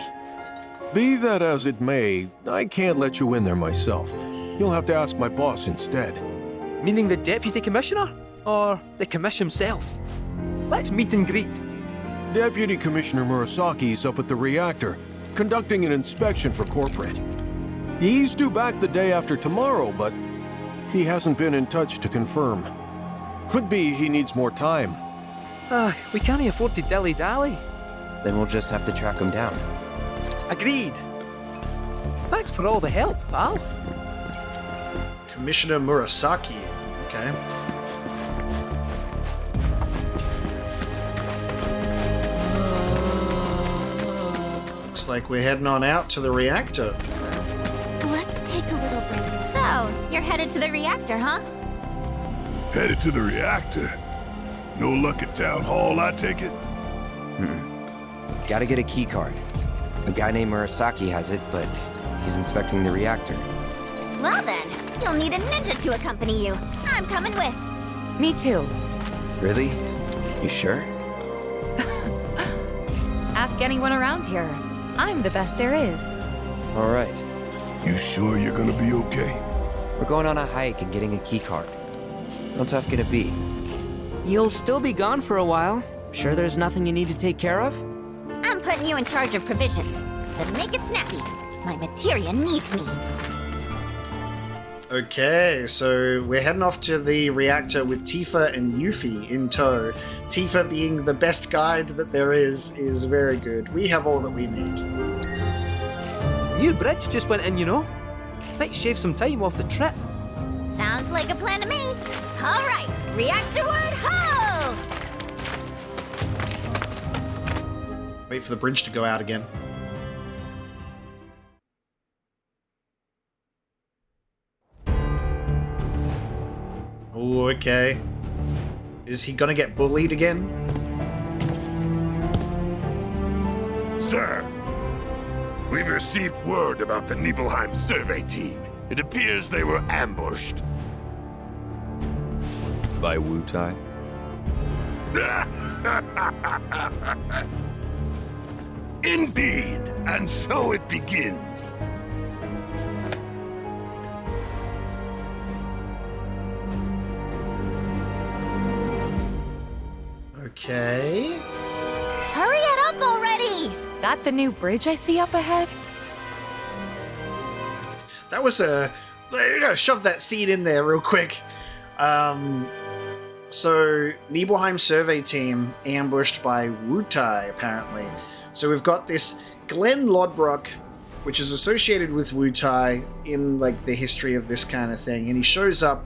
Be that as it may, I can't let you in there myself. You'll have to ask my boss instead. Meaning the deputy commissioner? Or the commission himself? Let's meet and greet. Deputy Commissioner Murasaki's up at the reactor, conducting an inspection for corporate. He's due back the day after tomorrow, but he hasn't been in touch to confirm. Could be he needs more time. We can't afford to dilly-dally. Then we'll just have to track him down. Agreed. Thanks for all the help, pal. Commissioner Murasaki. Okay. Looks like we're heading on out to the reactor. Let's take a little break. So, you're headed to the reactor, huh? Headed to the reactor? No luck at town hall, I take it? Gotta get a key card. A guy named Murasaki has it, but he's inspecting the reactor. Well then, you'll need a ninja to accompany you. I'm coming with. Me too. Really? You sure? Ask anyone around here. I'm the best there is. All right. You sure you're gonna be okay? We're going on a hike and getting a key card. How tough can it be? You'll still be gone for a while. Sure there's nothing you need to take care of? I'm putting you in charge of provisions. But make it snappy. My materia needs me. Okay, so we're heading off to the reactor with Tifa and Yuffie in tow. Tifa, being the best guide that there is very good. We have all that we need. New bridge just went in, you know. Might shave some time off the trip. Sounds like a plan to me. All right, reactorward ho! Wait for the bridge to go out again. Oh, okay. Is he gonna get bullied again? Sir, we've received word about the Nibelheim survey team. It appears they were ambushed. By Wu-Tai? Indeed, and so it begins. Okay. Hurry it up already! That the new bridge I see up ahead? That was shove that scene in there real quick. So, Nibelheim survey team ambushed by Wu-Tai, apparently. So we've got this Glenn Lodbrok, which is associated with Wu-Tai in, like, the history of this kind of thing. And he shows up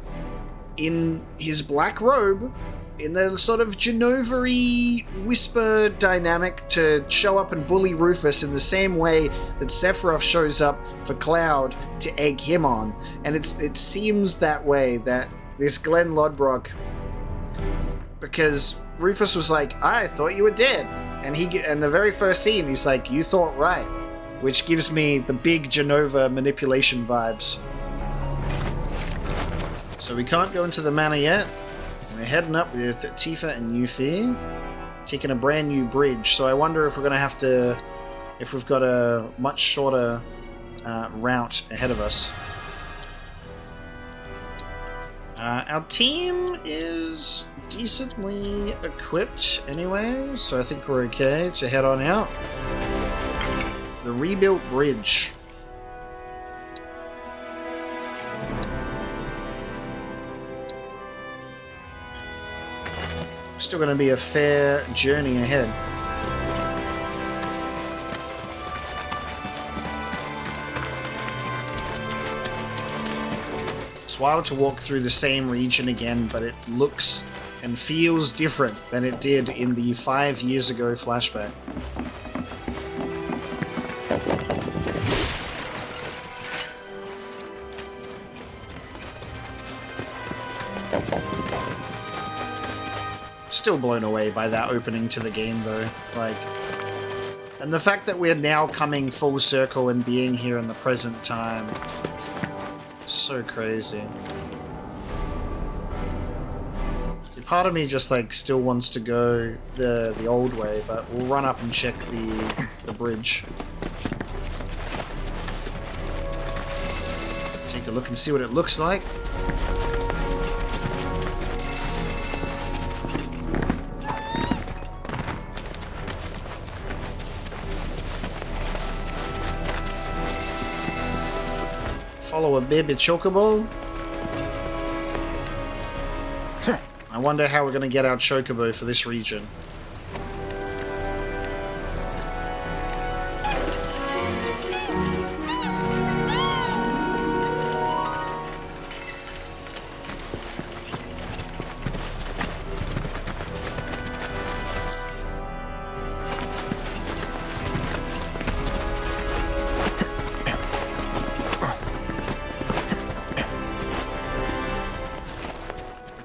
in his black robe, in the sort of Genova-y whisper dynamic to show up and bully Rufus in the same way that Sephiroth shows up for Cloud to egg him on. And it seems that way, that this Glenn Lodbrok, because Rufus was like, I thought you were dead. And the very first scene, he's like, you thought right. Which gives me the big Genova manipulation vibes. So we can't go into the manor yet. We're heading up with Tifa and Yuffie, taking a brand new bridge. So I wonder if we're going to have to, if we've got a much shorter route ahead of us. Our team is decently equipped anyway, so I think we're okay to head on out. The rebuilt bridge. Still going to be a fair journey ahead. It's wild to walk through the same region again, but it looks and feels different than it did in the 5 years ago flashback. still blown away by that opening to the game, though. Like, and the fact that we're now coming full circle and being here in the present time. So crazy. Part of me just like still wants to go the old way, but we'll run up and check the bridge. Take a look and see what it looks like. Follow a baby chocobo. I wonder how we're going to get our chocobo for this region.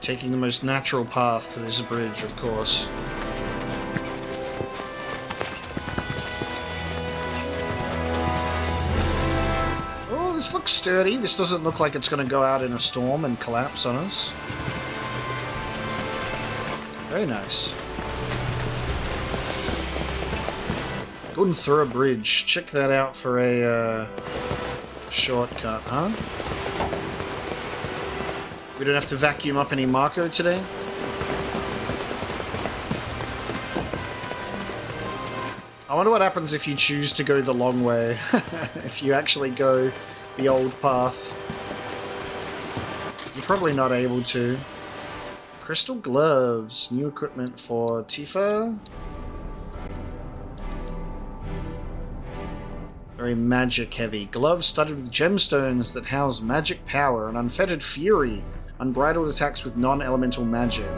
Taking the most natural path to this bridge, of course. Oh, this looks sturdy. This doesn't look like it's going to go out in a storm and collapse on us. Very nice. Going through a bridge. Check that out for a shortcut, huh? We don't have to vacuum up any Mako today? I wonder what happens if you choose to go the long way. If you actually go the old path. You're probably not able to. Crystal gloves. New equipment for Tifa. Very magic heavy. Gloves studded with gemstones that house magic power and unfettered fury. Unbridled attacks with non-elemental magic.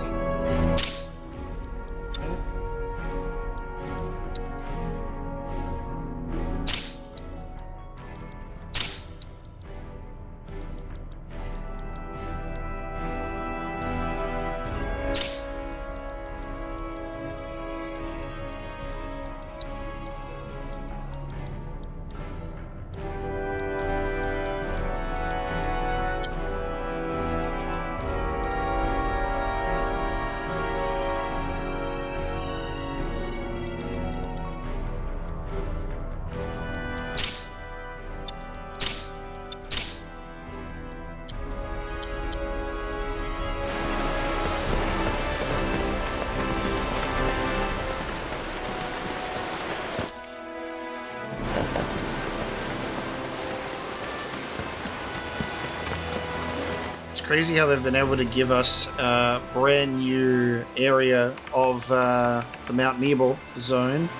Crazy how they've been able to give us a brand new area of the Mount Nibel zone.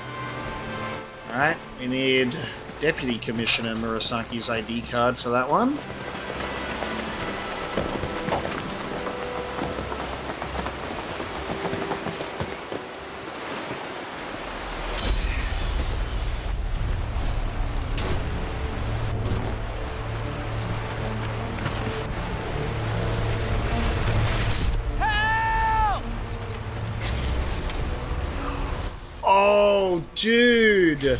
Alright, we need Deputy Commissioner Murasaki's ID card for that one. Oh, dude!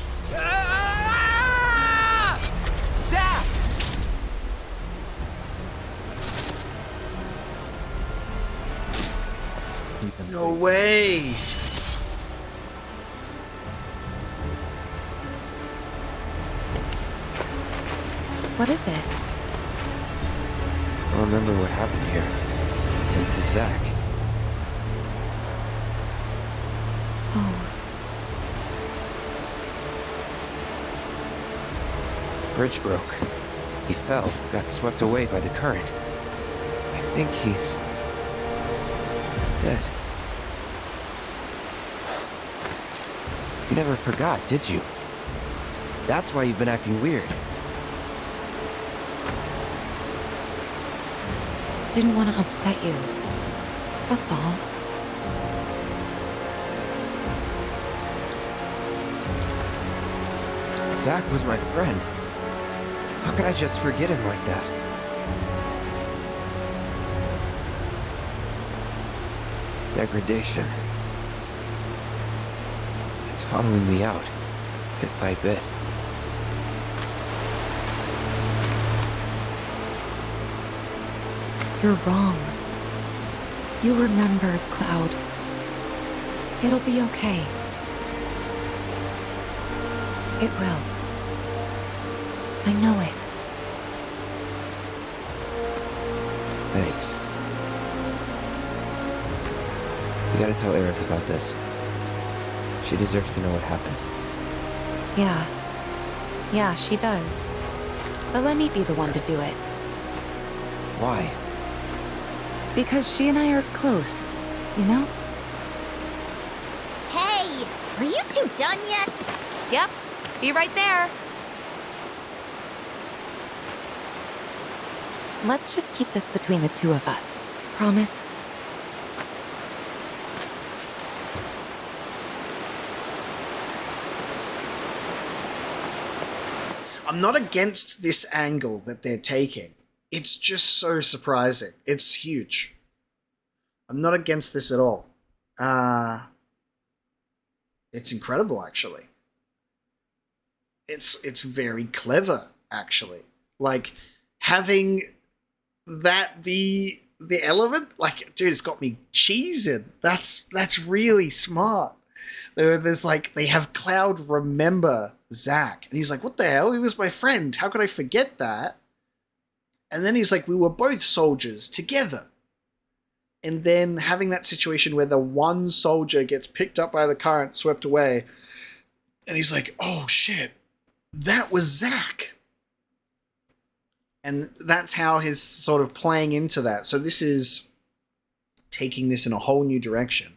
No way! What is it? I remember what happened here. And to Zack. Oh. Bridge broke. He fell, got swept away by the current. I think he's dead. You never forgot, did you? That's why you've been acting weird. Didn't want to upset you. That's all. Zack was my friend. How could I just forget him like that? Degradation. It's hollowing me out, bit by bit. You're wrong. You remembered, Cloud. It'll be okay. It will. I know it. Thanks. We gotta tell Aerith about this. She deserves to know what happened. Yeah. Yeah, she does. But let me be the one to do it. Why? Because she and I are close, you know? Hey, are you two done yet? Yep. Be right there. Let's just keep this between the two of us. Promise? I'm not against this angle that they're taking. It's just so surprising. It's huge. I'm not against this at all. It's incredible, actually. It's very clever, actually. Like, having that be the element, like, dude, it's got me cheesing. That's really smart. There's like, they have Cloud remember Zack, and he's like, what the hell? He was my friend. How could I forget that? And then he's like, we were both soldiers together. And then having that situation where the one soldier gets picked up by the current, swept away, and he's like, oh shit, that was Zack. And that's how he's sort of playing into that. So this is taking this in a whole new direction.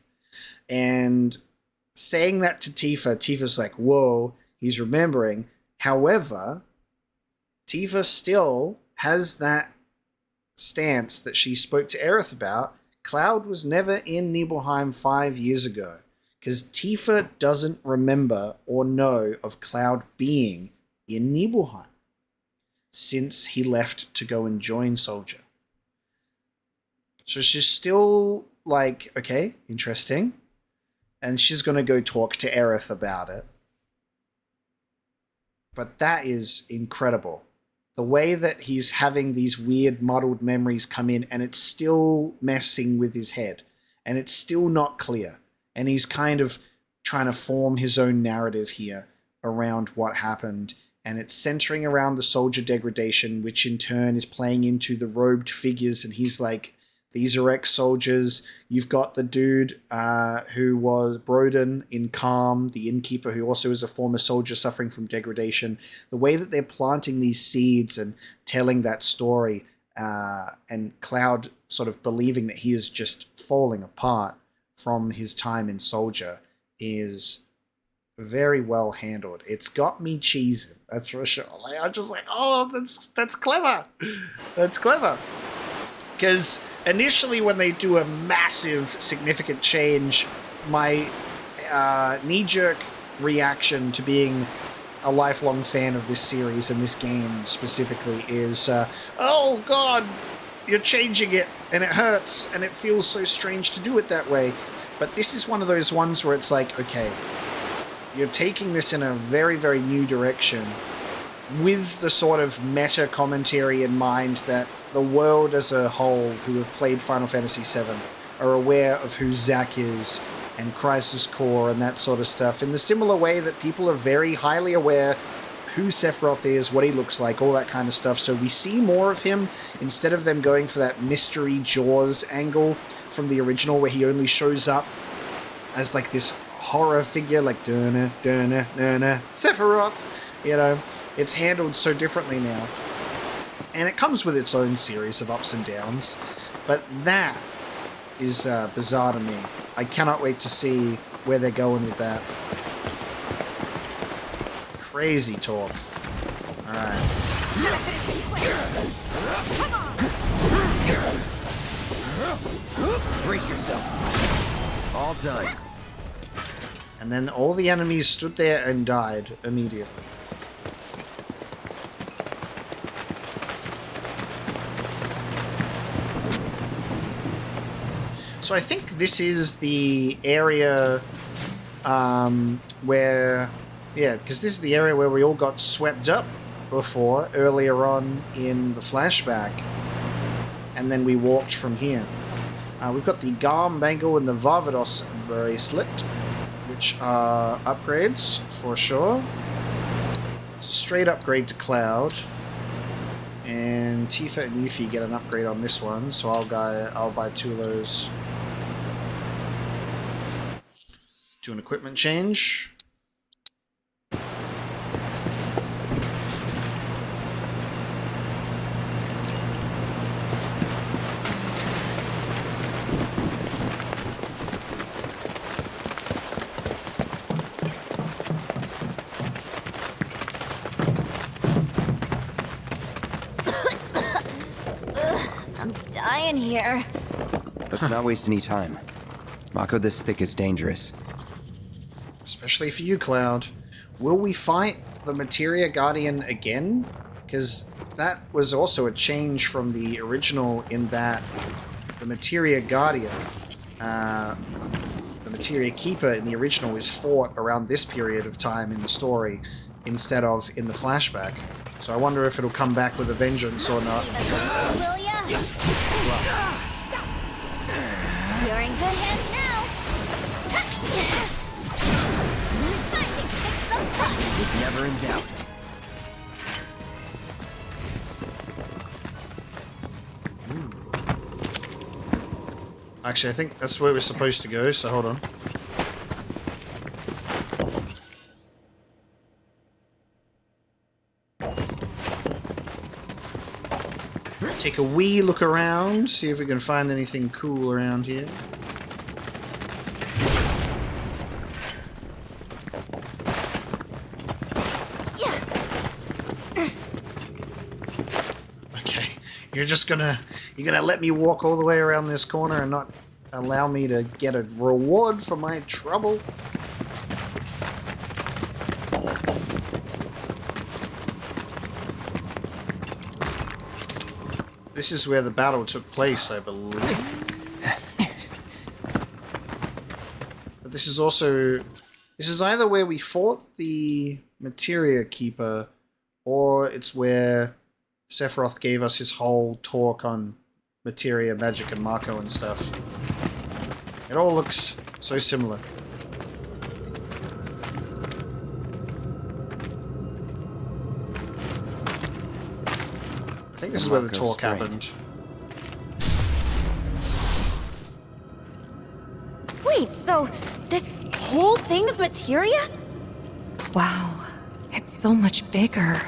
And saying that to Tifa, Tifa's like, whoa, he's remembering. However, Tifa still has that stance that she spoke to Aerith about. Cloud was never in Nibelheim 5 years ago, because Tifa doesn't remember or know of Cloud being in Nibelheim since he left to go and join Soldier. So she's still like, okay, interesting. And she's going to go talk to Aerith about it. But that is incredible. The way that he's having these weird muddled memories come in, and it's still messing with his head, and it's still not clear. And he's kind of trying to form his own narrative here around what happened. And it's centering around the soldier degradation, which in turn is playing into the robed figures. And he's like, these are ex-soldiers. You've got the dude who was Broden in Calm, the innkeeper who also is a former soldier suffering from degradation. The way that they're planting these seeds and telling that story, and Cloud sort of believing that he is just falling apart from his time in Soldier, is very well handled. It's got me cheesing, that's for sure. Like, I'm just like, oh, that's clever. That's clever. Because initially when they do a massive, significant change, my knee-jerk reaction to being a lifelong fan of this series and this game specifically is, oh god, you're changing it, and it hurts, and it feels so strange to do it that way. But this is one of those ones where it's like, okay, you're taking this in a very, very new direction with the sort of meta commentary in mind that the world as a whole who have played Final Fantasy VII are aware of who Zack is and Crisis Core and that sort of stuff, in the similar way that people are very highly aware who Sephiroth is, what he looks like, all that kind of stuff. So we see more of him instead of them going for that mystery Jaws angle from the original where he only shows up as like this horror figure, like Durna, Sephiroth, you know. It's handled so differently now. And it comes with its own series of ups and downs. But that is bizarre to me. I cannot wait to see where they're going with that. Crazy talk. Alright. Brace yourself. All done. And then all the enemies stood there and died immediately. So I think this is the area where, yeah, because this is the area where we all got swept up before, earlier on in the flashback. And then we walked from here. We've got the Garm Bangle and the Varvados Bracelet, which are upgrades for sure. It's a straight upgrade to Cloud. And Tifa and Yuffie get an upgrade on this one, so I'll buy 2 of those. Do an equipment change. I'm dying here. Let's not waste any time. Mako this thick is dangerous. Especially for you, Cloud. Will we fight the Materia Guardian again? Because that was also a change from the original in that the Materia Guardian, the Materia Keeper in the original is fought around this period of time in the story instead of in the flashback. So I wonder if it'll come back with a vengeance or not. Will ya? You're in good hands now. Time to kick some butt. It's never in doubt. Actually, I think that's where we're supposed to go, so hold on. Take a wee look around, see if we can find anything cool around here. Okay, you're gonna let me walk all the way around this corner and not allow me to get a reward for my trouble? This is where the battle took place, I believe. But this is also... This is either where we fought the Materia Keeper, or it's where Sephiroth gave us his whole talk on Materia, Magic, and Mako and stuff. It all looks so similar. I think this is where the talk happened. Wait, so this whole thing's materia? Wow, it's so much bigger.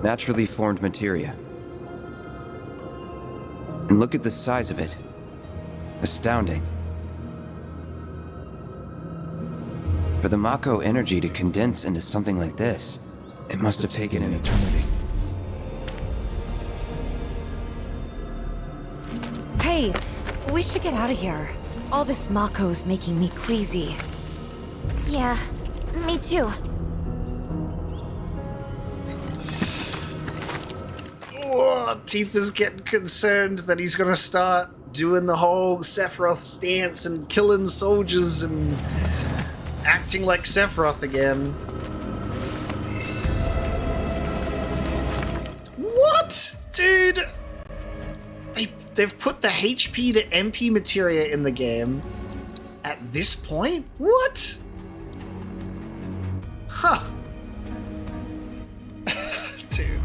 Naturally formed materia. And look at the size of it. Astounding. For the Mako energy to condense into something like this, it must have taken an eternity. Hey, we should get out of here. All this Mako's making me queasy. Yeah, me too. Oh, Tifa's getting concerned that he's gonna start doing the whole Sephiroth stance and killing soldiers and acting like Sephiroth again. What? Dude! They've put the HP to MP materia in the game at this point? What? Huh. Dude.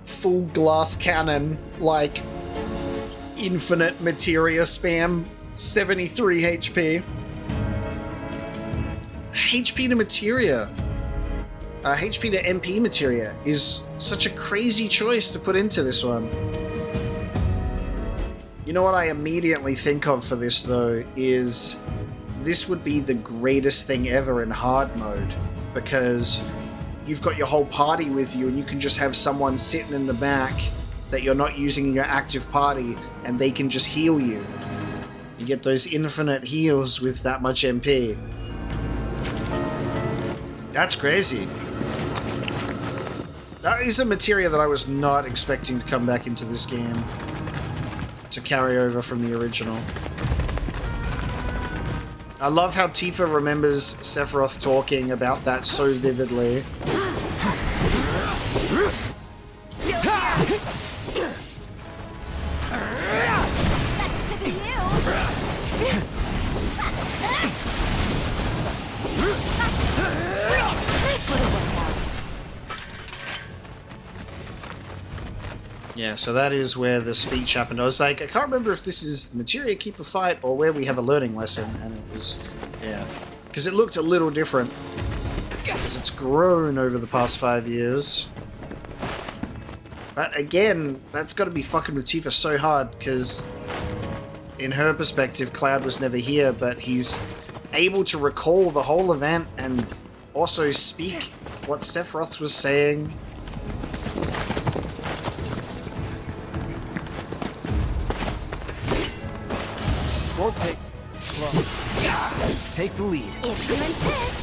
Full glass cannon, like infinite materia spam, 73 HP. HP to materia, HP to MP materia is such a crazy choice to put into this one. You know what I immediately think of for this though is this would be the greatest thing ever in hard mode, because you've got your whole party with you and you can just have someone sitting in the back that you're not using in your active party and they can just heal you. You get those infinite heals with that much MP. That's crazy. That is a materia that I was not expecting to come back into this game. To carry over from the original. I love how Tifa remembers Sephiroth talking about that so vividly. Yeah, so that is where the speech happened. I was like, I can't remember if this is the Materia Keeper fight or where we have a learning lesson, and it was, yeah. Because it looked a little different. Because it's grown over the past 5 years. But again, that's got to be fucking with Tifa so hard, because in her perspective, Cloud was never here, but he's able to recall the whole event and also speak what Sephiroth was saying. We'll take... Well, take the lead. If you insist.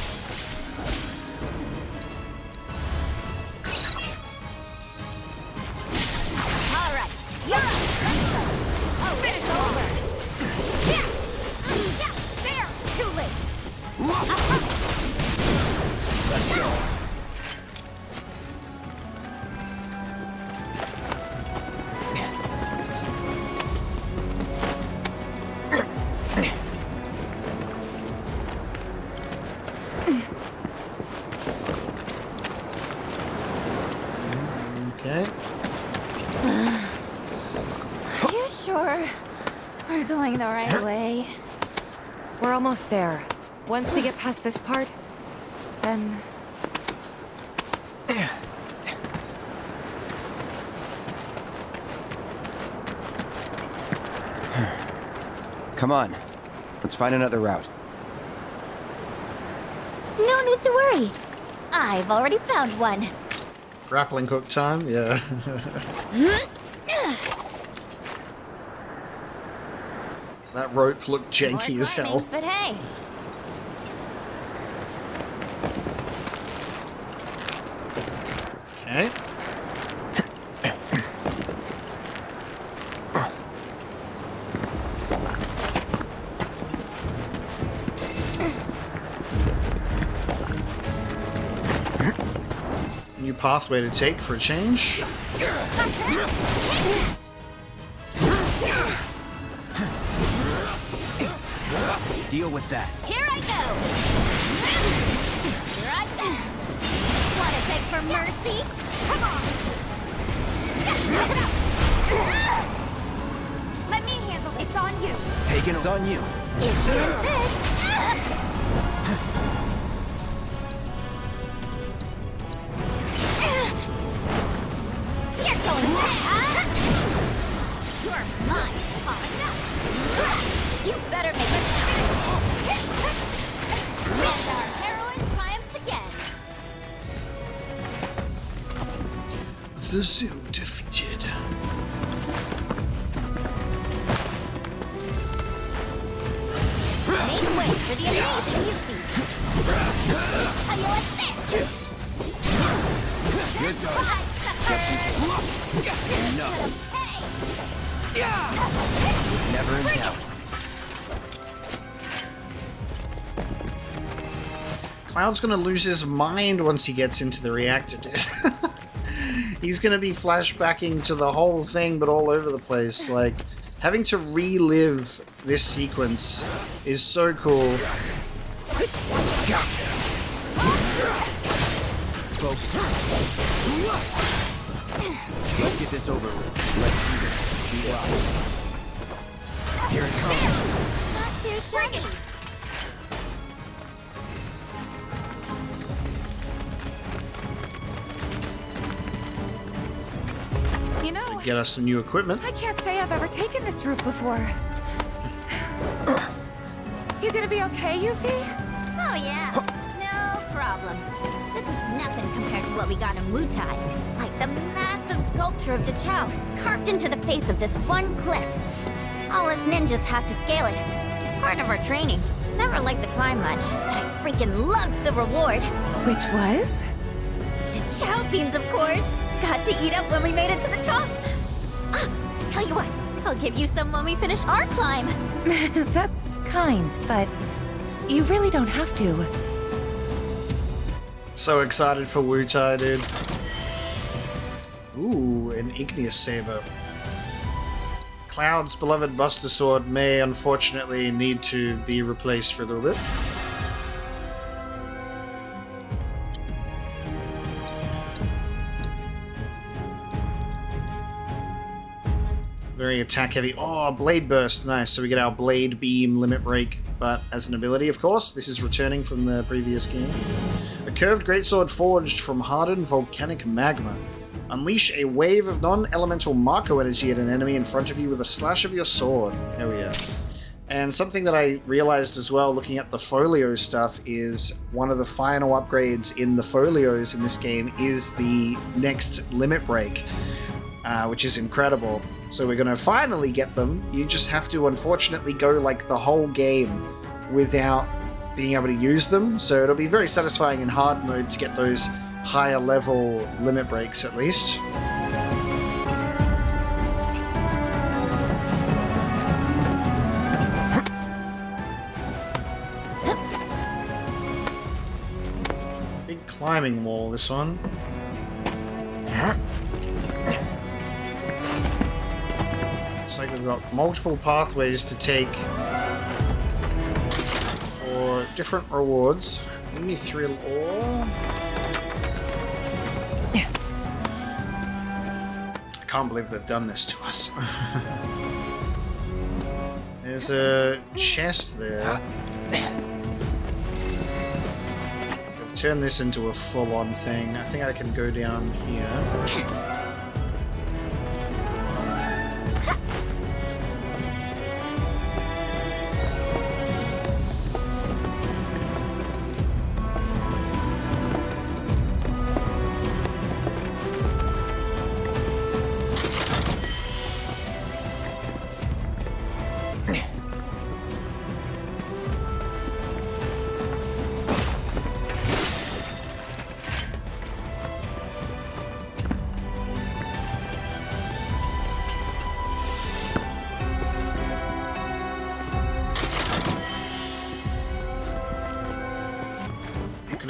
All right, you're up. Oh, finish over. Yeah. There. Too late. Let's go. Okay. Are you sure we're going the right way? We're almost there. Once we get past this part, then... Come on. Let's find another route. No need to worry. I've already found one. Grappling hook time, yeah. That rope looked janky as hell. But hey. Okay. New pathway to take for a change. Deal with that. Here I go. Right there. Want to beg for mercy? Come on. Let me handle it. It's on you. Taking it's on you. If you insist. You're going mad. You're mine. You better make it count. And our heroine triumphs again. The zoo defeated. Make way for the amazing Yuffie. How you like this? Good dog. Enough. It's never in doubt. Cloud's gonna lose his mind once he gets into the reactor. He's gonna be flashbacking to the whole thing, but all over the place. Like, having to relive this sequence is so cool. Let's get this over with. Let's do this. Here it comes. Not too shabby. You know, Get us some new equipment. I can't say I've ever taken this route before. You gonna be okay, Yuffie? Oh yeah, no problem. This is nothing compared to what we got in Wutai. Like the massive sculpture of Dachau carved into the face of this one cliff. All us ninjas have to scale it. Part of our training. Never liked the climb much, but I freaking loved the reward. Which was? Chow beans, of course. Got to eat up when we made it to the top. Ah, tell you what, I'll give you some when we finish our climb. That's kind, but you really don't have to. So excited for Wutai, dude. Ooh, an igneous saber. Cloud's beloved Buster Sword may unfortunately need to be replaced for a little bit. Very attack heavy. Oh, Blade Burst. Nice. So we get our Blade Beam Limit Break, but as an ability, of course. This is returning from the previous game. A curved greatsword forged from hardened volcanic magma. Unleash a wave of non-elemental Mako energy at an enemy in front of you with a slash of your sword. There we go. And something that I realized as well, looking at the folio stuff, is one of the final upgrades in the folios in this game is the next limit break, which is incredible. So we're going to finally get them. You just have to, unfortunately, go like the whole game without being able to use them. So it'll be very satisfying in hard mode to get those higher level limit breaks at least. Big climbing wall, this one. Looks like we've got multiple pathways to take for different rewards. Give me thrill ore. I can't believe they've done this to us. There's a chest there. They've turned this into a full-on thing. I think I can go down here.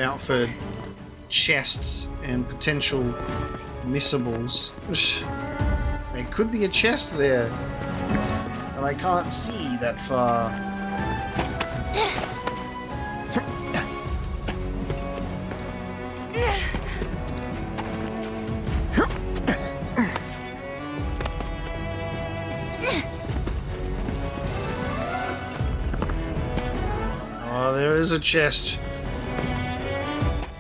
Out for chests and potential missables. There could be a chest there, but I can't see that far. Oh, there is a chest.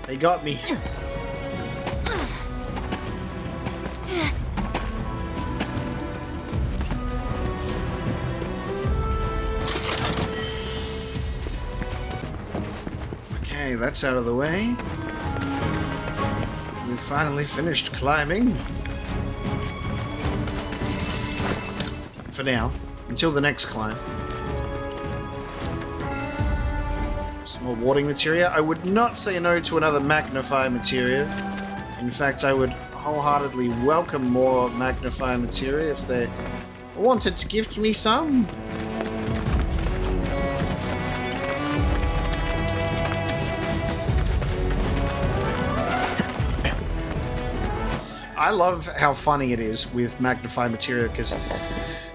They got me. Okay, that's out of the way. We've finally finished climbing. For now, until the next climb. More warding materia. I would not say no to another magnify materia. In fact, I would wholeheartedly welcome more magnify materia if they wanted to gift me some. I love how funny it is with magnify materia because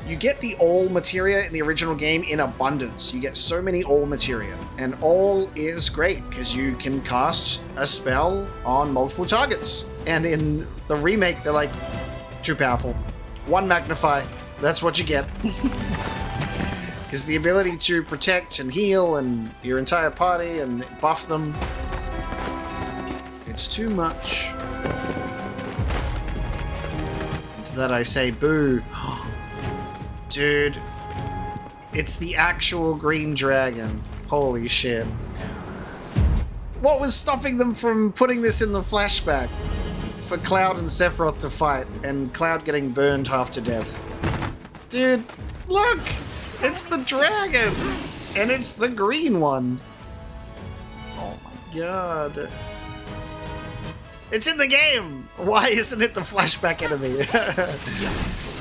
you get the all materia in the original game in abundance. You get so many all materia. And all is great because you can cast a spell on multiple targets. And in the remake, they're like, too powerful. One magnify, that's what you get. Because the ability to protect and heal and your entire party and buff them, it's too much. And to that I say, boo. Dude, it's the actual green dragon. Holy shit. What was stopping them from putting this in the flashback? For Cloud and Sephiroth to fight, and Cloud getting burned half to death. Dude, look! It's the dragon! And it's the green one. Oh my god. It's in the game! Why isn't it the flashback enemy?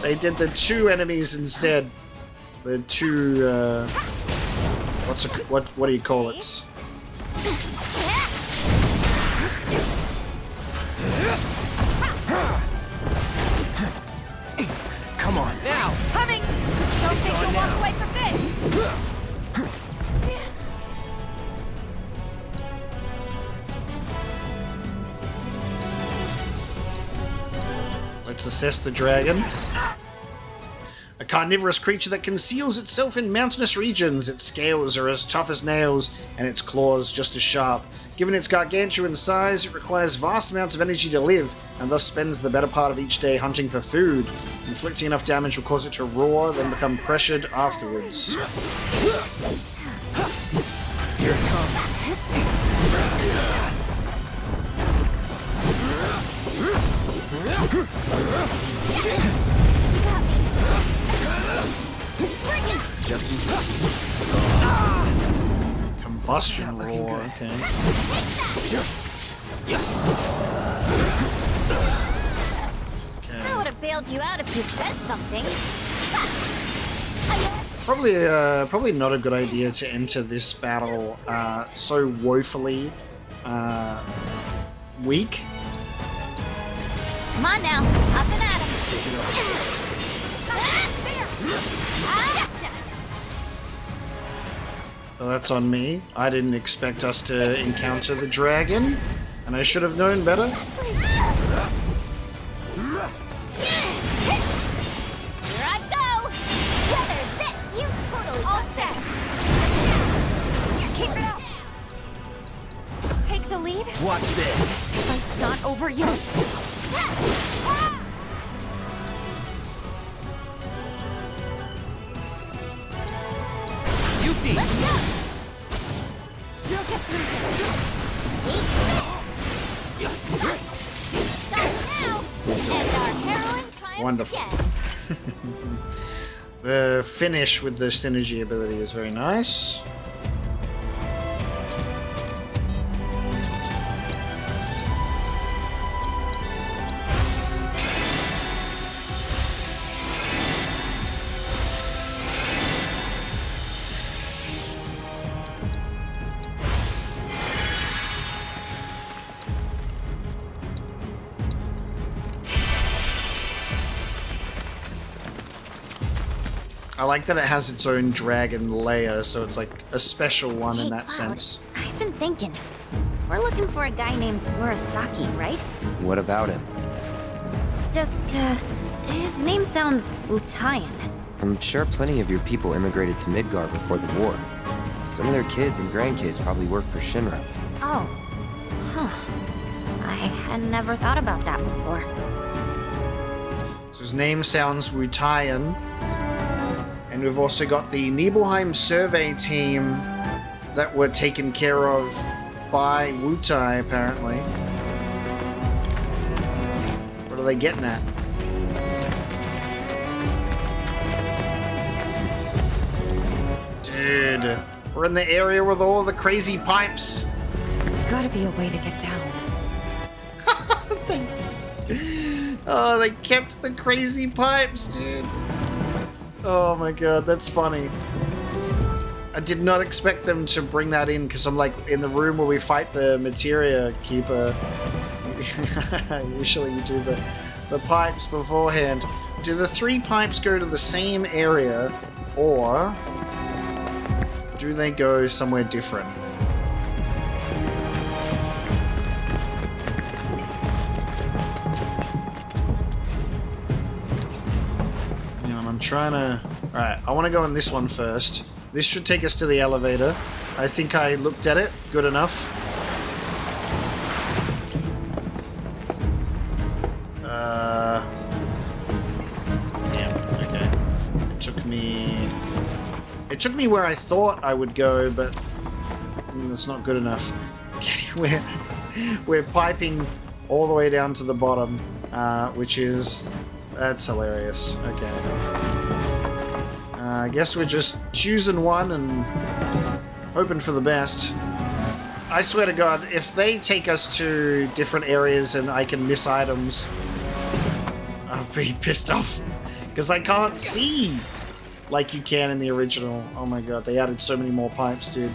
They did the 2 enemies instead. The 2, what do you call it? Come on. Now! Coming! Don't think you'll walk away from this! Let's assess the dragon. A carnivorous creature that conceals itself in mountainous regions. Its scales are as tough as nails, and its claws just as sharp. Given its gargantuan size, it requires vast amounts of energy to live, and thus spends the better part of each day hunting for food. Inflicting enough damage will cause it to roar, then become pressured afterwards. Here it comes. Combustion roar, okay. I would have bailed you out if you said something. Probably not a good idea to enter this battle so woefully weak. Come on now, up and at him. Well, that's on me. I didn't expect us to encounter the dragon, and I should have known better. Here I go! Weather this, you totally all set! Keep it up! Take the lead? Watch this. This fight's not over yet. Let's go! You'll get through this. Start now, and our heroine triumphs Wonderful. again. The finish with the synergy ability is very nice. I like that it has its own dragon layer, so it's like a special one in that Cloud, sense. I've been thinking. We're looking for a guy named Murasaki, right? What about him? It's just, his name sounds Utayan. I'm sure plenty of your people immigrated to Midgar before the war. Some of their kids and grandkids probably work for Shinra. Oh. Huh. I had never thought about that before. So his name sounds Wutayan. And we've also got the Nibelheim survey team that were taken care of by Wutai, apparently. What are they getting at? Dude, we're in the area with all the crazy pipes. Gotta be a way to get down. Oh, they kept the crazy pipes, dude. Oh my god, that's funny. I did not expect them to bring that in, because I'm like, in the room where we fight the Materia Keeper, usually you do the pipes beforehand. Do the 3 pipes go to the same area, or do they go somewhere different? I'm trying to... Alright, I want to go in this one first. This should take us to the elevator. I think I looked at it. Good enough. Yeah, okay. It took me where I thought I would go, but that's not good enough. Okay, we're piping all the way down to the bottom, which is... That's hilarious. Okay. I guess we're just choosing one and hoping for the best. I swear to God, if they take us to different areas and I can miss items, I'll be pissed off. Because I can't see like you can in the original. Oh my God, they added so many more pipes, dude.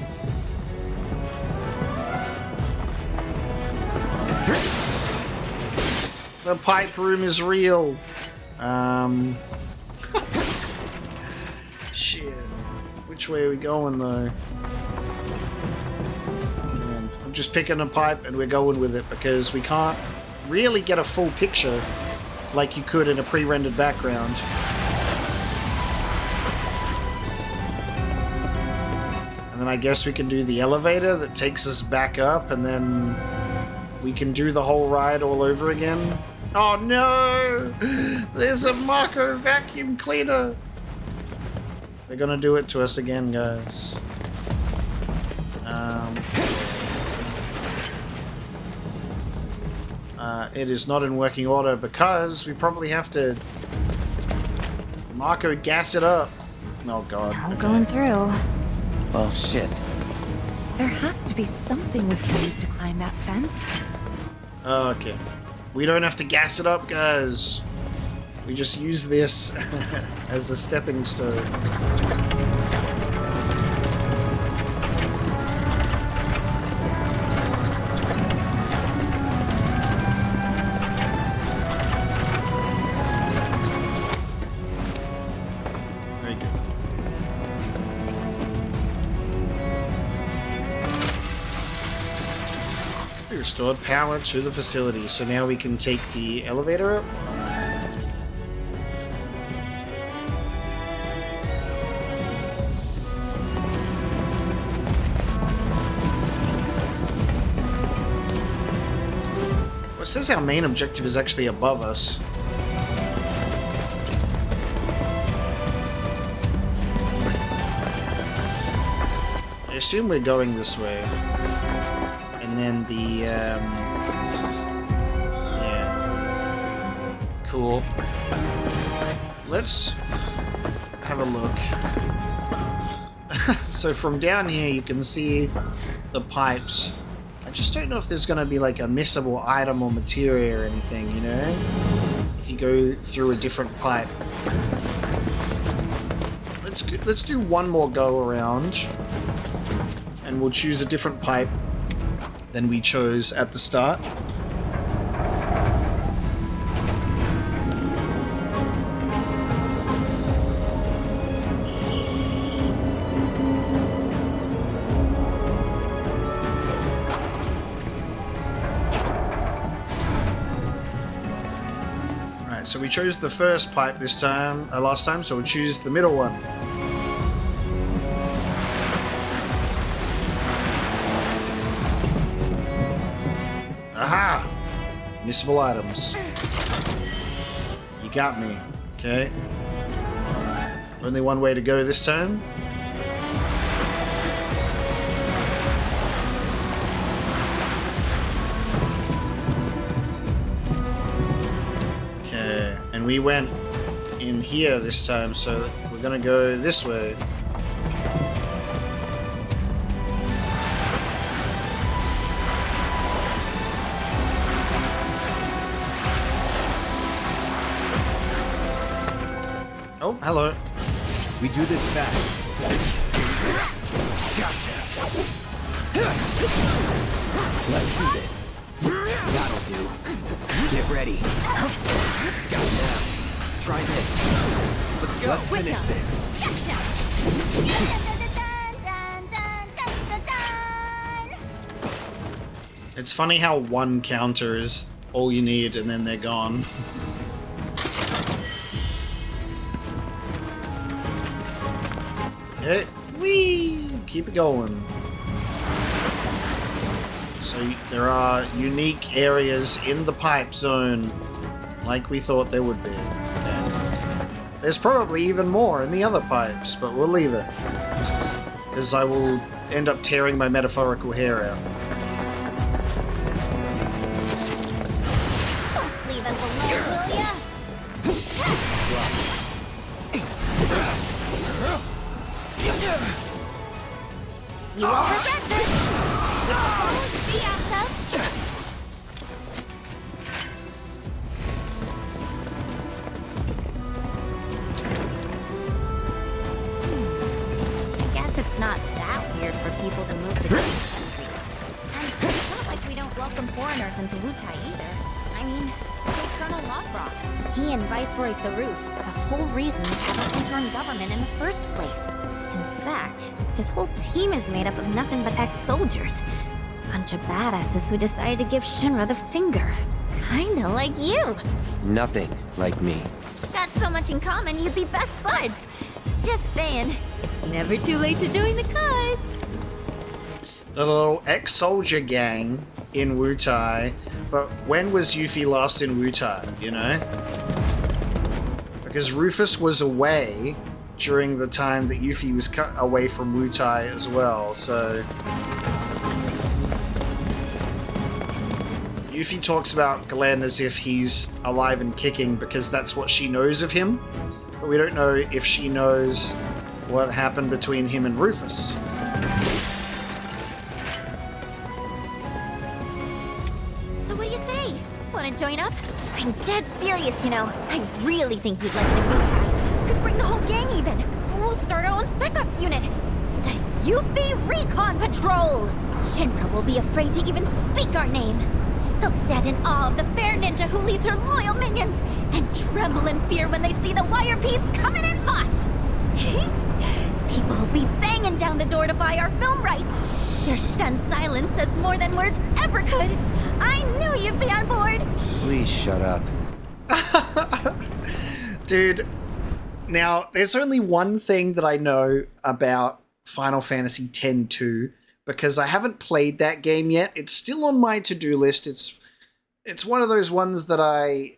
The pipe room is real. Shit. Which way are we going, though? Man, I'm just picking a pipe and we're going with it because we can't really get a full picture like you could in a pre-rendered background. And then I guess we can do the elevator that takes us back up, and then we can do the whole ride all over again. Oh no! There's a Mako vacuum cleaner! They're gonna do it to us again, guys. It is not in working order because we probably have to Mako gas it up. Oh God. I'm going through. Well, shit. There has to be something we can use to climb that fence. Okay. We don't have to gas it up, guys. We just use this as a stepping stone. Very good. We restored power to the facility, so now we can take the elevator up. Well, it says our main objective is actually above us. I assume we're going this way. And then the, yeah. Cool. Let's have a look. So from down here you can see the pipes. I just don't know if there's going to be like a missable item or materia or anything, you know? If you go through a different pipe. Let's do one more go around. And we'll choose a different pipe than we chose at the start. Alright, so we chose the first pipe this time, last time, so we'll choose the middle one. Aha! Missable items. You got me. Okay. Only one way to go this time. Okay, and we went in here this time, so we're gonna go this way. Oh, hello. We do this fast. Gotcha. Let's do this. That'll do. Get ready. Now, try this. Let's go. Let's finish this. It's funny how one counter is all you need and then they're gone. Okay, whee! Keep it going. So there are unique areas in the pipe zone, like we thought there would be. Okay. There's probably even more in the other pipes, but we'll leave it. Because I will end up tearing my metaphorical hair out. Just leave us alone, will ya? You won't regret this! I guess it's not that weird for people to move to different countries. And it's not like we don't welcome foreigners into Wutai either. I mean, take Colonel Lockrock. He and Viceroy Saruf are the whole reason we have an interim government in the first place. In fact, his whole team is made up of nothing but ex-soldiers. Bunch of badasses who decided to give Shinra the finger. Kinda like you. Nothing like me. Got so much in common, you'd be best buds. Just saying, it's never too late to join the cause. The little ex-soldier gang in Wutai. But when was Yuffie last in Wutai, you know? Because Rufus was away during the time that Yuffie was cut away from Wutai as well, so... Yuffie talks about Glenn as if he's alive and kicking because that's what she knows of him, but we don't know if she knows what happened between him and Rufus. So what do you say? Wanna join up? I'm dead serious, you know. I really think you'd like it in Wutai. Could bring the whole gang even. We'll start our own Spec Ops unit. The Yuffie Recon Patrol! Shinra will be afraid to even speak our name. They'll stand in awe of the fair ninja who leads her loyal minions and tremble in fear when they see the wire peas coming in hot. People will be banging down the door to buy our film rights. Their stunned silence says more than words ever could. I knew you'd be on board. Please shut up. Dude, now there's only one thing that I know about Final Fantasy X-2 because I haven't played that game yet. It's still on my to-do list. It's one of those ones that I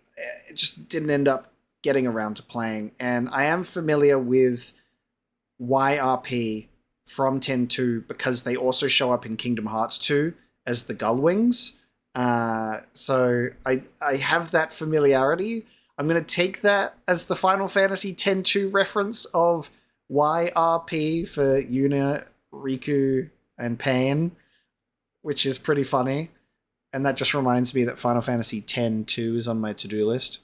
just didn't end up getting around to playing. And I am familiar with YRP from X-2 because they also show up in Kingdom Hearts 2 as the Gullwings. So I have that familiarity. I'm going to take that as the Final Fantasy X-2 reference of YRP for Yuna, Riku, and Pain, which is pretty funny. And that just reminds me that Final Fantasy X-2 is on my to-do list.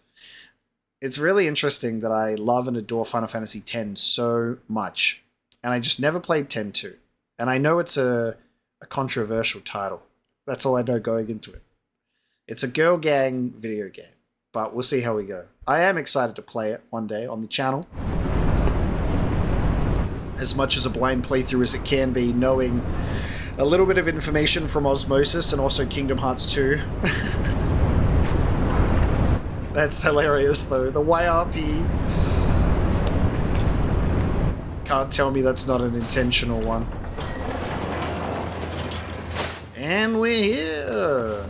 It's really interesting that I love and adore Final Fantasy X so much. And I just never played X-2. And I know it's a controversial title. That's all I know going into it. It's a girl gang video game. But we'll see how we go. I am excited to play it one day on the channel. As much as a blind playthrough as it can be, knowing a little bit of information from Osmosis and also Kingdom Hearts 2. That's hilarious though. The YRP. Can't tell me that's not an intentional one. And we're here.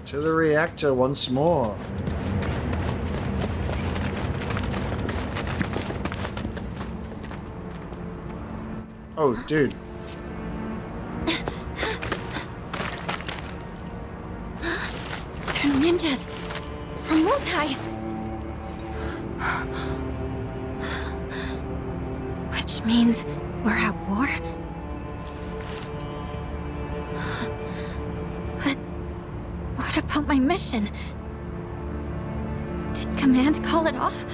To the reactor once more. Oh, dude. They're ninjas from Wutai. Which means we're at war? But what about my mission? Did Command call it off?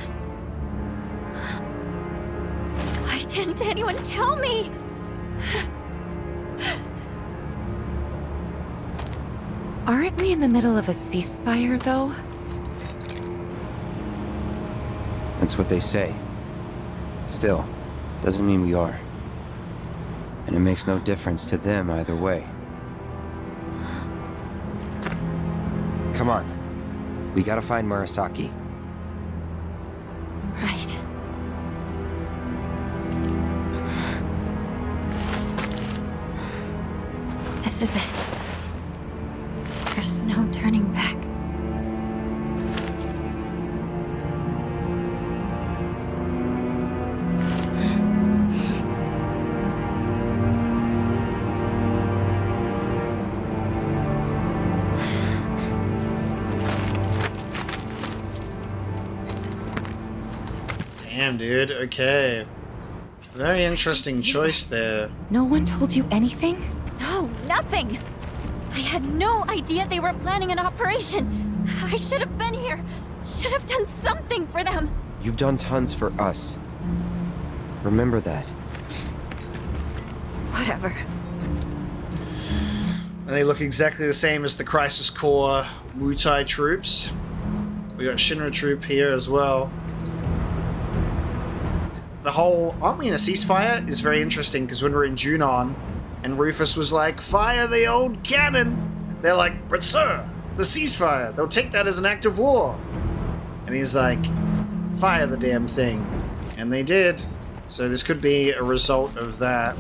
Why didn't anyone tell me? Aren't we in the middle of a ceasefire, though? That's what they say. Still, doesn't mean we are. And it makes no difference to them either way. Come on. We gotta find Murasaki. Right. This is it. There's no turning back. Damn, dude. Okay. Very interesting choice there. No one told you anything? No, nothing. I had no idea they were planning an operation. I should have been here. Should have done something for them. You've done tons for us. Remember that. Whatever. And they look exactly the same as the Crisis Core Wutai troops. We got Shinra troop here as well. The whole, aren't we in a ceasefire, is very interesting because when we're in Junon and Rufus was like, fire the old cannon, they're like, but sir, the ceasefire, they'll take that as an act of war. And he's like, fire the damn thing. And they did. So this could be a result of that.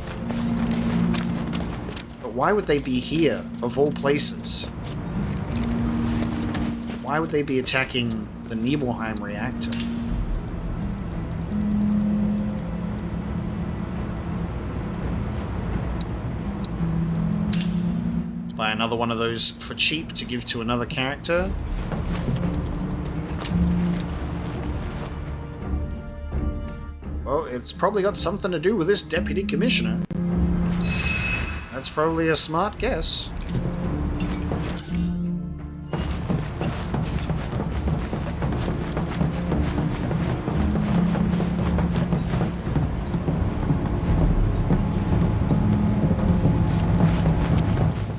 But why would they be here, of all places? Why would they be attacking the Nibelheim reactor? Buy another one of those for cheap to give to another character. Well, it's probably got something to do with this deputy commissioner. That's probably a smart guess.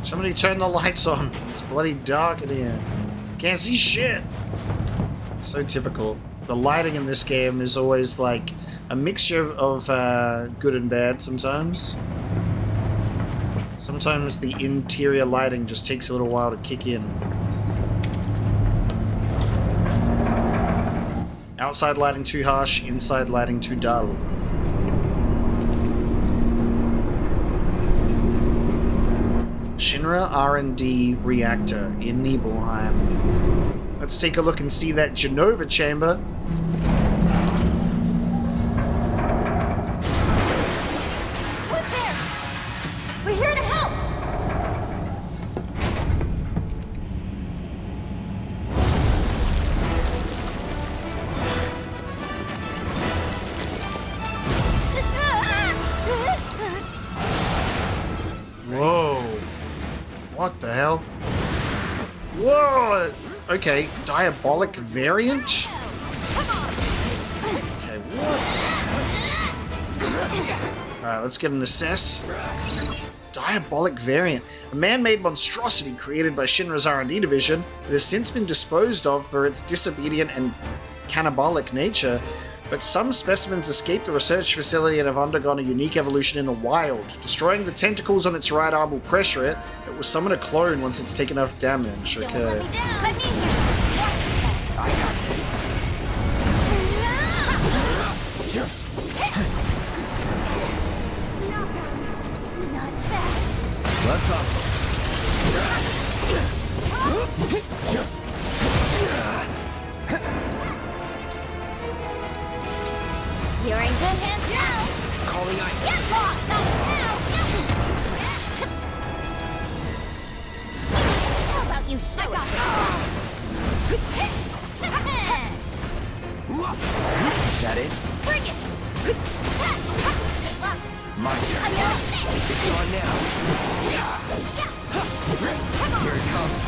Somebody turn the lights on. It's bloody dark in here. Can't see shit. So typical. The lighting in this game is always like a mixture of good and bad sometimes. Sometimes the interior lighting just takes a little while to kick in. Outside lighting too harsh, inside lighting too dull. Shinra R&D reactor in Nibelheim. Let's take a look and see that Genova chamber. Who's there? We're here to help. Whoa. What the hell? Whoa! Okay, diabolic variant? Okay, what? Alright, let's get an assess. Diabolic variant. A man-made monstrosity created by Shinra's R&D division that has since been disposed of for its disobedient and cannibalic nature, but some specimens escaped the research facility and have undergone a unique evolution in the wild. Destroying the tentacles on its right arm will pressure it. It will summon a clone once it's taken enough damage. Okay. Let me I got this. Let's hustle. You're in good hands now. Calling ice. Get lost, not now. How about you show it? Is that it? Bring it. My turn. It's on now. Here it comes.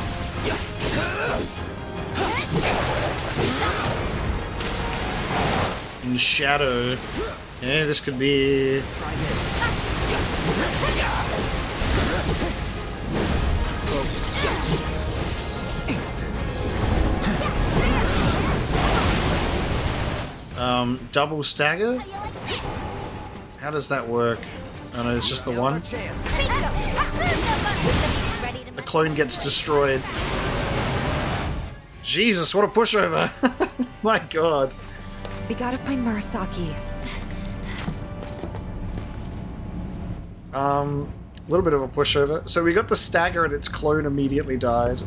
In shadow. Yeah, this could be... double stagger? How does that work? Oh no, it's just the one. The clone gets destroyed. Jesus, what a pushover! My god. We gotta find Murasaki. A little bit of a pushover. So we got the stagger and its clone immediately died.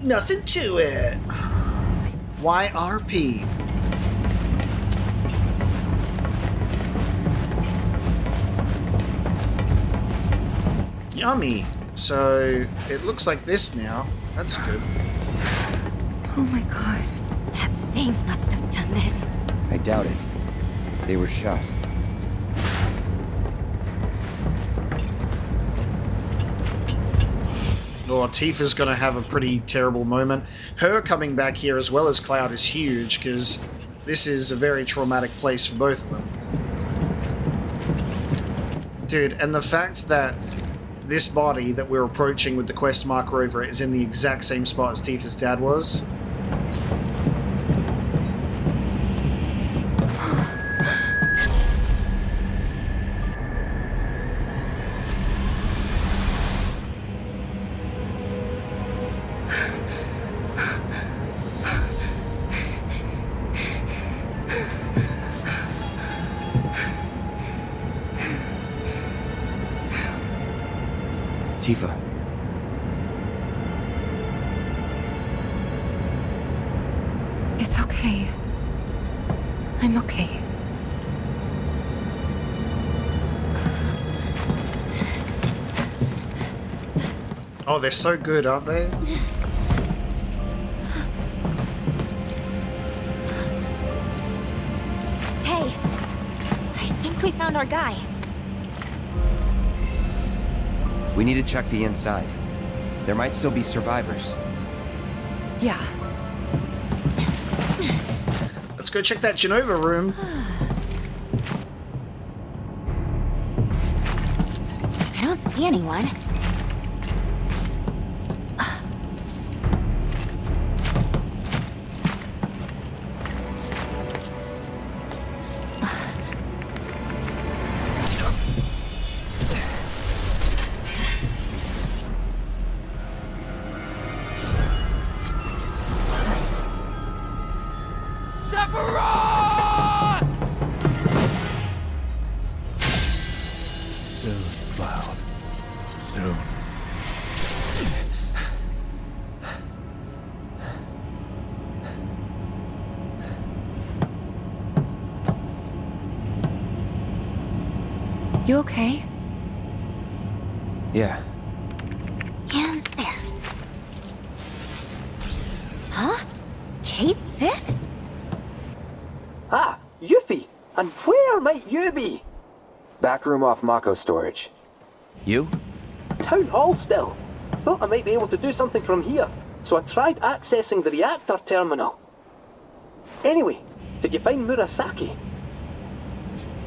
Nothing to it. YRP. Yummy. So it looks like this now. That's good. Oh my god. That thing must have done this. I doubt it. They were shot. Oh, Tifa's gonna have a pretty terrible moment. Her coming back here as well as Cloud is huge, because this is a very traumatic place for both of them. Dude, and the fact that this body that we're approaching with the quest marker over it is in the exact same spot as Tifa's dad was. Tifa. It's okay. I'm okay. Oh, they're so good, aren't they? Hey, I think we found our guy. We need to check the inside. There might still be survivors. Yeah. Let's go check that Genova room. I don't see anyone. Soon, Cloud. Soon. You okay? Yeah. And there. Huh? Cait Sith? Ah, Yuffie! And where might you be? Back room off Mako storage. You? Town hall still. Thought I might be able to do something from here, so I tried accessing the reactor terminal. Anyway, did you find Murasaki?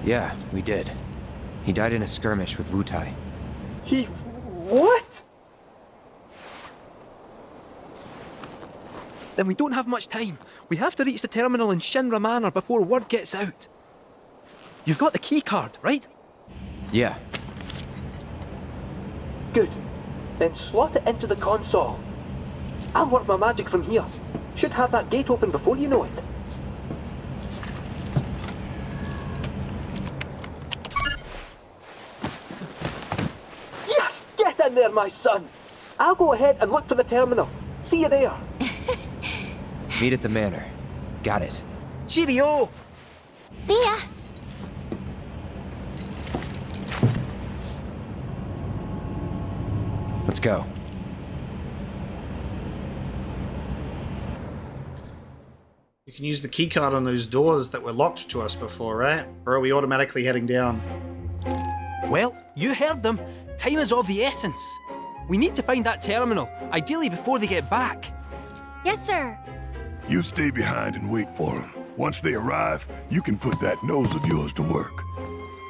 Yeah, we did. He died in a skirmish with Wutai. He... what? Then we don't have much time. We have to reach the terminal in Shinra Manor before word gets out. You've got the key card, right? Yeah. Good. Then slot it into the console. I'll work my magic from here. Should have that gate open before you know it. Yes! Get in there, my son! I'll go ahead and look for the terminal. See you there. Meet at the manor. Got it. Cheerio! See ya! Let's go. You can use the keycard on those doors that were locked to us before, right? Or are we automatically heading down? Well, you heard them. Time is of the essence. We need to find that terminal, ideally before they get back. Yes, sir. You stay behind and wait for them. Once they arrive, you can put that nose of yours to work.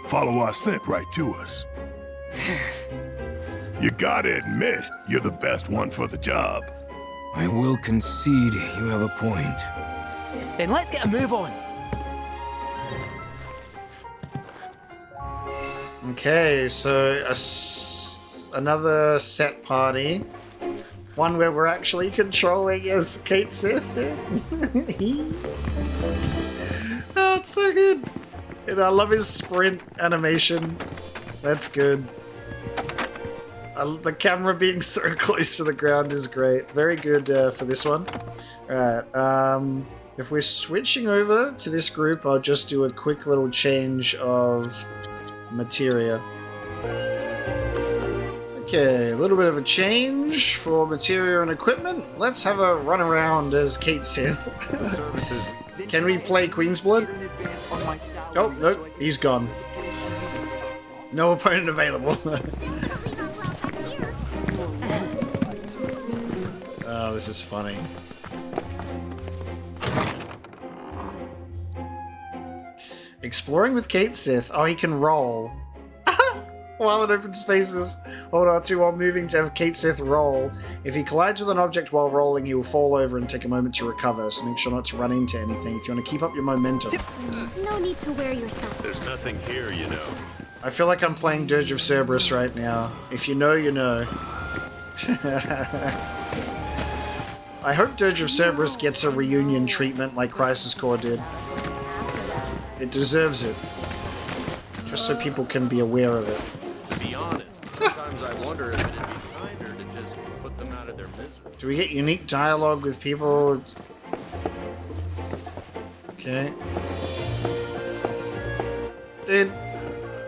Follow our scent right to us. You gotta admit, you're the best one for the job. I will concede you have a point. Then let's get a move on. Okay, so another set party. One where we're actually controlling as Cait Sith. Oh, it's so good. And I love his sprint animation. That's good. The camera being so close to the ground is great. Very good for this one. Alright, if we're switching over to this group, I'll just do a quick little change of materia. Okay, a little bit of a change for materia and equipment. Let's have a run around as Cait Sith. Can we play Queen's Blood? Oh, nope, he's gone. No opponent available. Oh, this is funny. Exploring with Cait Sith. Oh, he can roll. While in open spaces, hold R2 while moving to have Cait Sith roll. If he collides with an object while rolling, he will fall over and take a moment to recover, so make sure not to run into anything if you want to keep up your momentum. No need to wear yourself. There's nothing here, you know. I feel like I'm playing Dirge of Cerberus right now. If you know, you know. I hope Dirge of Cerberus gets a reunion treatment like Crisis Core did. It deserves it. Just so people can be aware of it. To be honest, sometimes I wonder if it'd be kinder to just put them out of their misery. Do we get unique dialogue with people? Okay. Dude,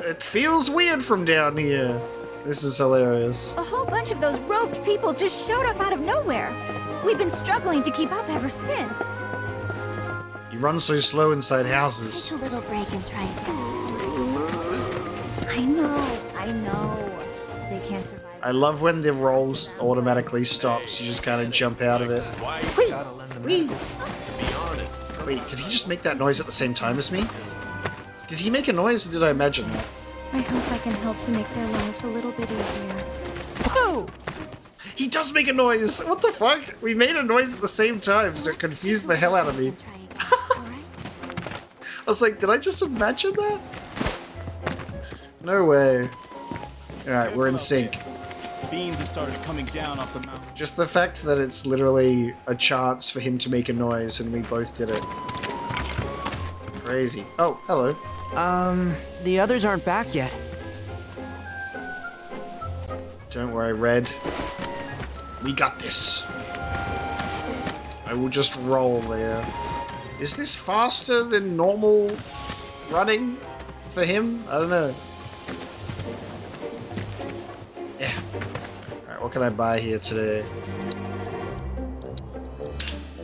it feels weird from down here. This is hilarious. A whole bunch of those robed people just showed up out of nowhere. We've been struggling to keep up ever since. You run so slow inside houses. Take a little break and try again. I know. They can't survive. I love when the rolls automatically stops. You just kind of jump out of it. Wait, did he just make that noise at the same time as me? Did he make a noise or did I imagine that? I hope I can help to make their lives a little bit easier. Whoa! He does make a noise! What the fuck? We made a noise at the same time, so it confused the hell out of me. I was like, did I just imagine that? No way. Alright, we're in sync. Beans have started coming down off the mountain. Just the fact that it's literally a chance for him to make a noise and we both did it. Crazy. Oh, hello. The others aren't back yet. Don't worry, Red. We got this. I will just roll there. Is this faster than normal running for him? I don't know. Yeah. Alright, what can I buy here today?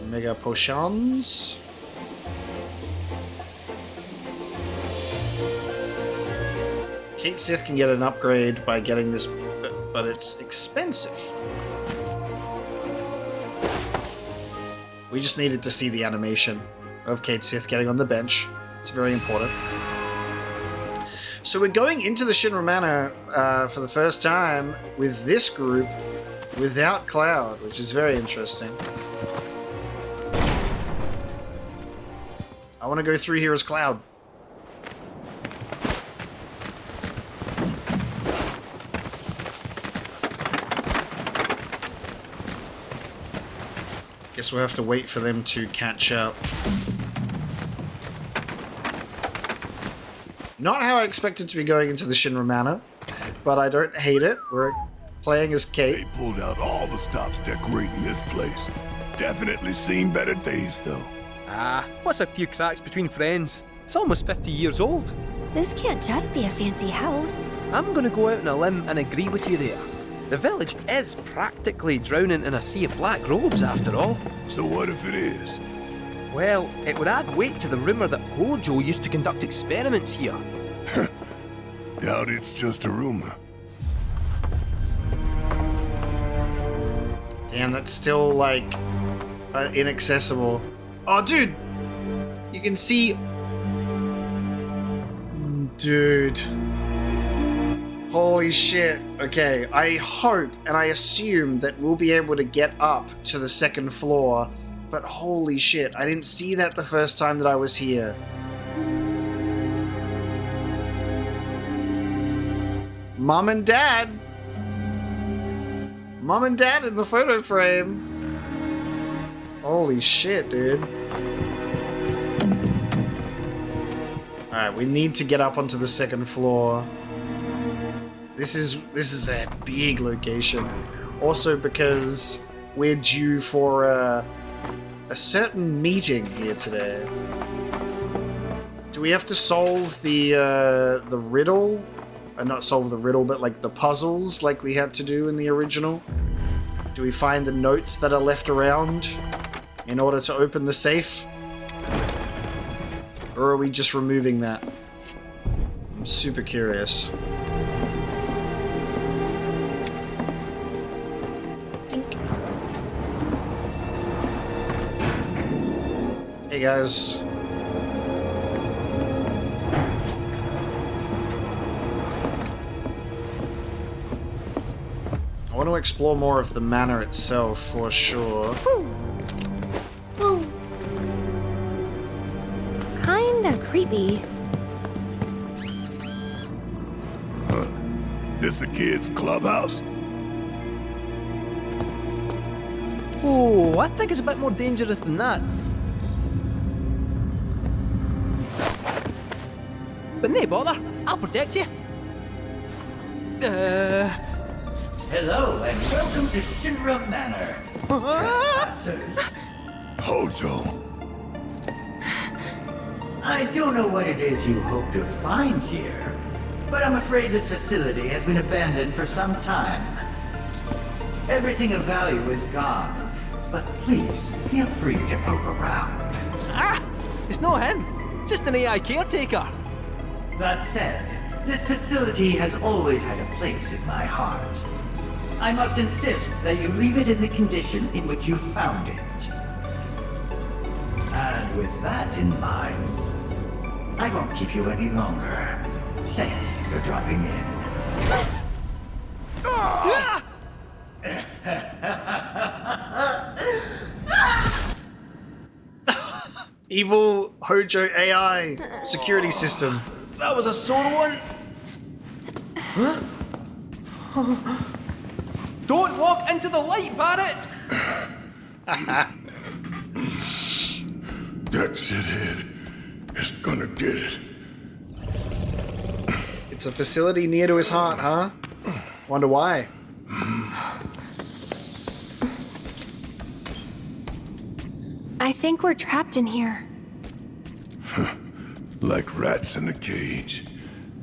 Mega potions. Cait Sith can get an upgrade by getting this, but it's expensive. We just needed to see the animation of Cait Sith getting on the bench. It's very important. So we're going into the Shinra Manor for the first time with this group without Cloud, which is very interesting. I want to go through here as Cloud. Guess we'll have to wait for them to catch up. Not how I expected to be going into the Shinra Manor, but I don't hate it. We're playing as Cait. They pulled out all the stops decorating this place. Definitely seen better days, though. Ah, what's a few cracks between friends? It's almost 50 years old. This can't just be a fancy house. I'm gonna go out on a limb and agree with you there. The village is practically drowning in a sea of black robes, after all. So what if it is? Well, it would add weight to the rumour that Hojo used to conduct experiments here. Doubt it's just a rumor. Damn, that's still, like, inaccessible. Oh, dude! You can see... Dude. Holy shit. Okay, I hope and I assume that we'll be able to get up to the second floor, but holy shit, I didn't see that the first time that I was here. Mom and Dad! Mom and Dad in the photo frame! Holy shit, dude. Alright, we need to get up onto the second floor. This is a big location. Also because we're due for a certain meeting here today. Do we have to solve the riddle? Not solve the riddle, but like the puzzles like we had to do in the original? Do we find the notes that are left around in order to open the safe? Or are we just removing that? I'm super curious. Hey guys. I want to explore more of the manor itself for sure. Kinda creepy. This a kid's clubhouse? Oh, I think it's a bit more dangerous than that. But nay bother, I'll protect you. Hello and welcome to Shinra Manor. Trespassers. Hojo. I don't know what it is you hope to find here, but I'm afraid this facility has been abandoned for some time. Everything of value is gone, but please feel free to poke around. Ah! It's not him, just an AI caretaker. That said, this facility has always had a place in my heart. I must insist that you leave it in the condition in which you found it. And with that in mind, I won't keep you any longer. Thanks for dropping in. Evil Hojo AI security system. That was a sore one. Huh? Don't walk into the light, Barrett! That shithead is gonna get it. It's a facility near to his heart, huh? Wonder why. I think we're trapped in here. Like rats in a cage.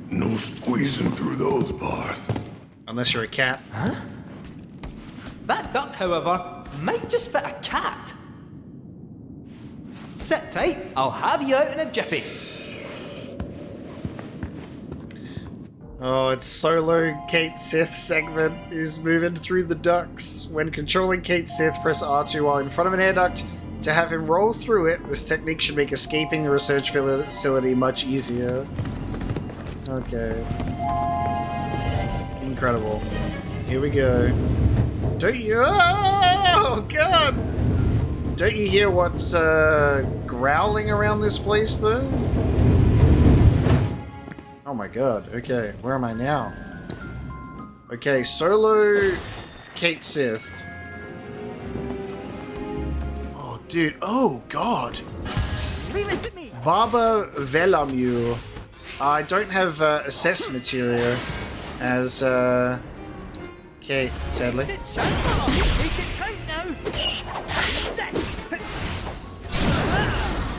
No squeezing through those bars. Unless you're a cat. Huh? That duct, however, might just fit a cat. Sit tight, I'll have you out in a jiffy. Oh, it's solo Cait Sith segment is moving through the ducts. When controlling Cait Sith, press R2 while in front of an air duct to have him roll through it. This technique should make escaping the research facility much easier. Okay. Incredible. Here we go. Don't you? Oh, God! Don't you hear what's growling around this place, though? Oh my God. Okay, where am I now? Okay, solo Cait Sith. Oh, dude. Oh, God. Leave it to me. Baba Velamu. I don't have assess materia as Kate, sadly. Make it count now.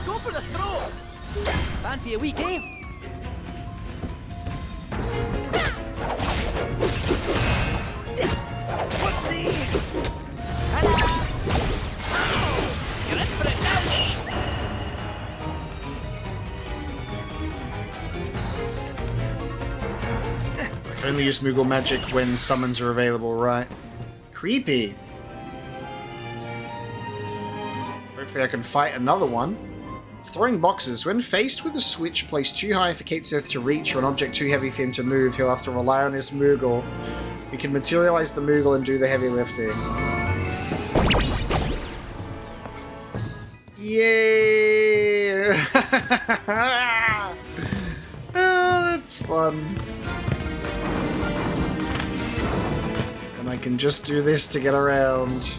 Go for the throat. Fancy a wee game? Whoopsie! You're in for it now. Only use Moogle magic when summons are available, right? Creepy. Hopefully I can fight another one. Throwing boxes. When faced with a switch placed too high for Cait Sith to reach or an object too heavy for him to move, he'll have to rely on his Moogle. He can materialize the Moogle and do the heavy lifting. Yeah! Oh, that's fun. And I can just do this to get around.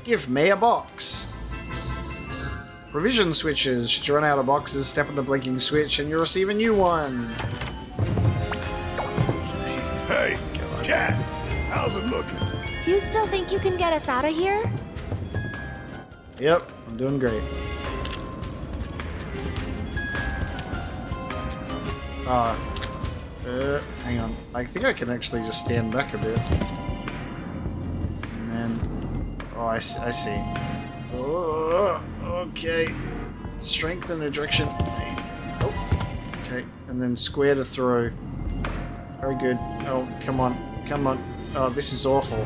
Give me a box. Provision switches. Should you run out of boxes, step on the blinking switch and you'll receive a new one. Hey, cat, how's it looking? Do you still think you can get us out of here? Yep, I'm doing great. Hang on. I think I can actually just stand back a bit. And then... Oh, I see. Oh, okay. Strength and a direction. Oh, okay. And then square to throw. Very good. Oh, come on. Come on. Oh, this is awful.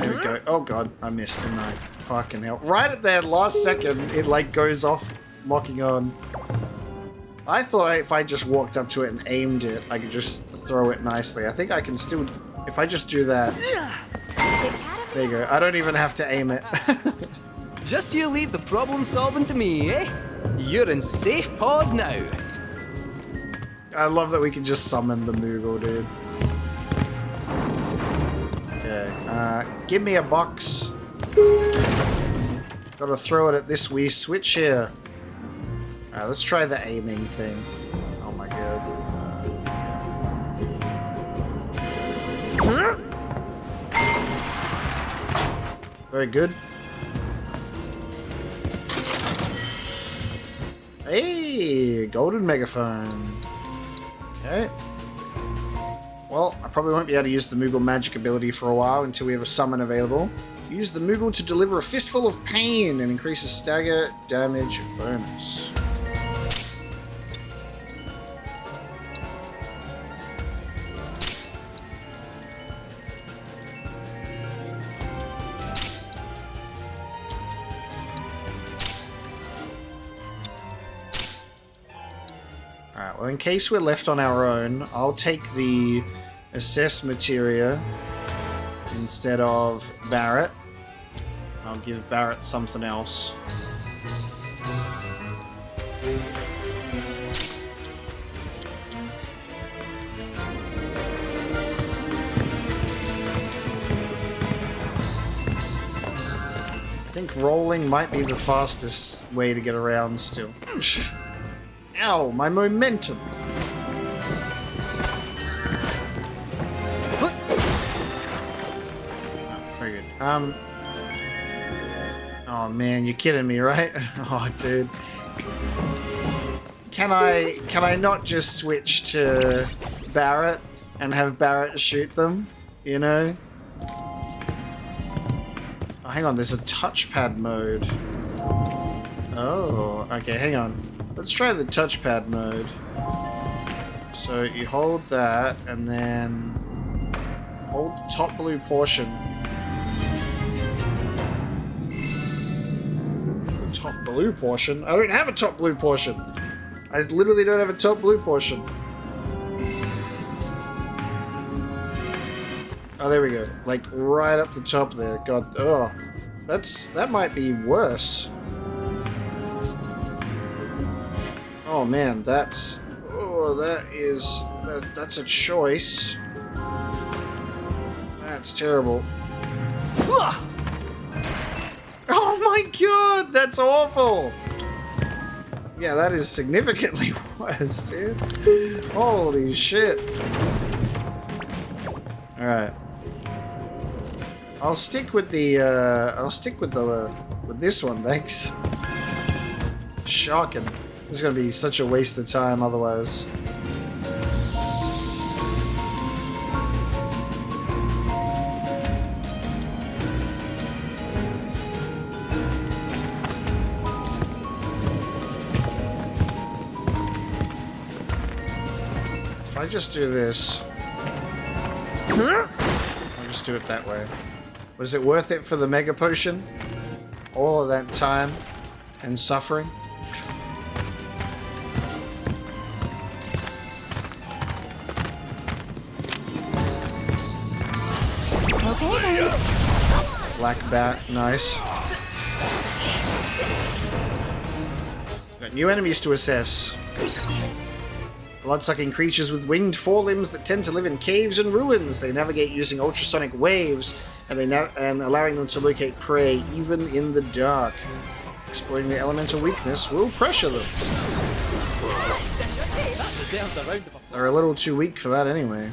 There we go. Oh god, I missed, didn't I? Fucking hell. Right at that last second, it like goes off locking on. I thought if I just walked up to it and aimed it, I could just throw it nicely. I think I can still, if I just do that. There you go. I don't even have to aim it. Just you leave the problem solving to me, eh? You're in safe paws now. I love that we can just summon the Moogle, dude. Okay, give me a box. Gotta throw it at this wee switch here. Alright, let's try the aiming thing. Oh my god. Very good. Hey, golden megaphone. Okay. Well, I probably won't be able to use the Moogle magic ability for a while until we have a summon available. Use the Moogle to deliver a fistful of pain and increase the stagger damage bonus. Alright, well in case we're left on our own, I'll take the assess materia instead of Barrett. I'll give Barrett something else. I think rolling might be the fastest way to get around still. Ow, my momentum! Very good. Oh man, you're kidding me, right? Oh dude. Can I not just switch to Barrett and have Barrett shoot them? You know? Oh, hang on, there's a touchpad mode. Oh, okay, hang on. Let's try the touchpad mode. So you hold that and then hold the top blue portion. The top blue portion? I don't have a top blue portion. I literally don't have a top blue portion. Oh, there we go. Like right up the top there. God, oh, that might be worse. Oh man, that's a choice. That's terrible. Oh my god, that's awful. Yeah, that is significantly worse, dude. Holy shit. All right. I'll stick with the with this one, thanks. Shocking. This is gonna be such a waste of time otherwise. If I just do this, I'll just do it that way. Was it worth it for the Mega Potion? All of that time and suffering? Black bat, nice. Got new enemies to assess. Blood-sucking creatures with winged forelimbs that tend to live in caves and ruins. They navigate using ultrasonic waves, and allowing them to locate prey even in the dark. Exploiting their elemental weakness will pressure them. They're a little too weak for that anyway.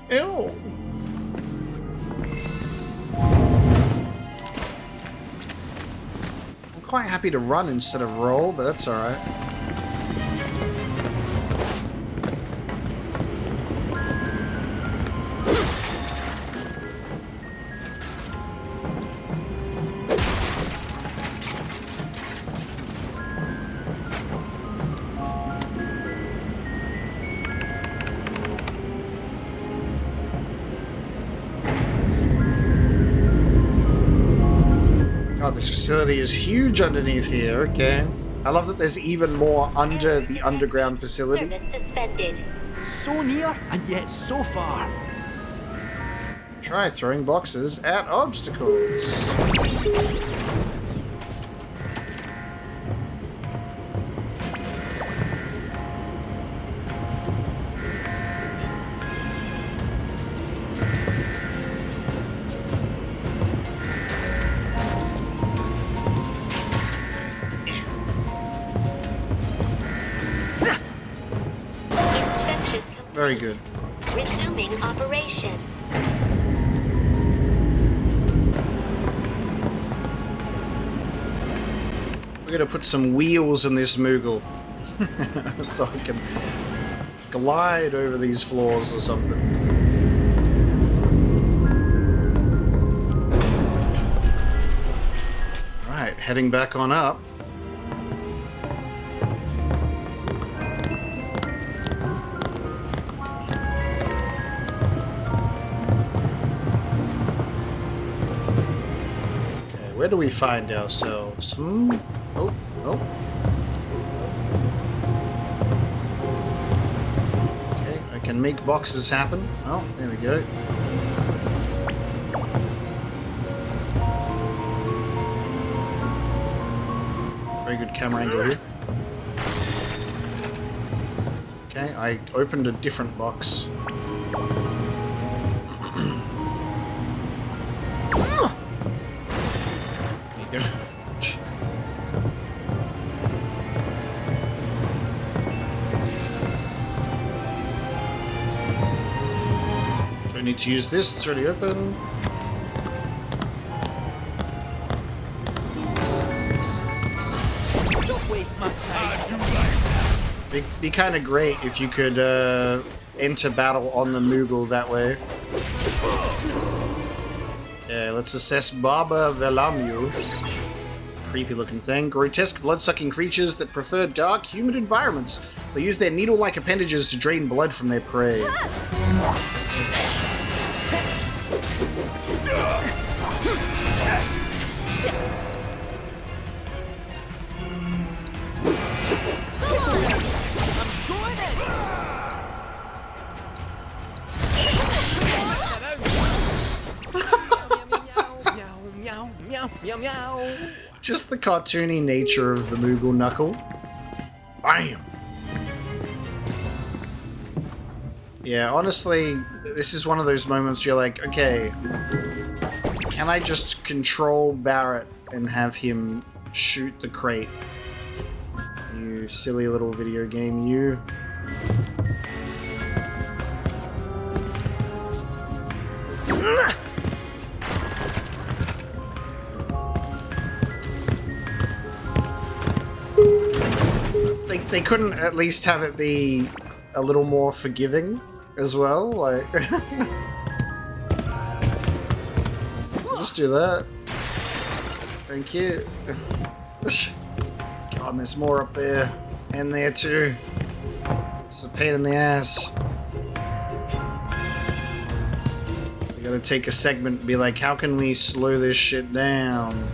Ew. I'm quite happy to run instead of roll, but that's alright. this facility is huge underneath here. Okay. I love that there's even more under the underground facility. Service suspended. So near and yet so far. Try throwing boxes at obstacles. Very good. Resuming operation. We're gonna put some wheels in this Moogle. So I can glide over these floors or something. Right, heading back on up. Where do we find ourselves? Oh, oh. Okay, I can make boxes happen. Oh, there we go. Very good camera angle here. Okay, I opened a different box. Do I need to use this? It's already open. Don't waste my time. Be kind of great if you could enter battle on the Moogle that way. Yeah, let's assess Baba Velamu. Creepy looking thing. Grotesque blood-sucking creatures that prefer dark, humid environments. They use their needle-like appendages to drain blood from their prey. Just the cartoony nature of the Moogle Knuckle. Bam! Yeah, honestly, this is one of those moments you're like, okay, can I just control Barrett and have him shoot the crate? You silly little video game, you. They couldn't at least have it be a little more forgiving as well, like just do that. Thank you. God, there's more up there and there too. It's a pain in the ass. You gotta take a segment and be like, how can we slow this shit down?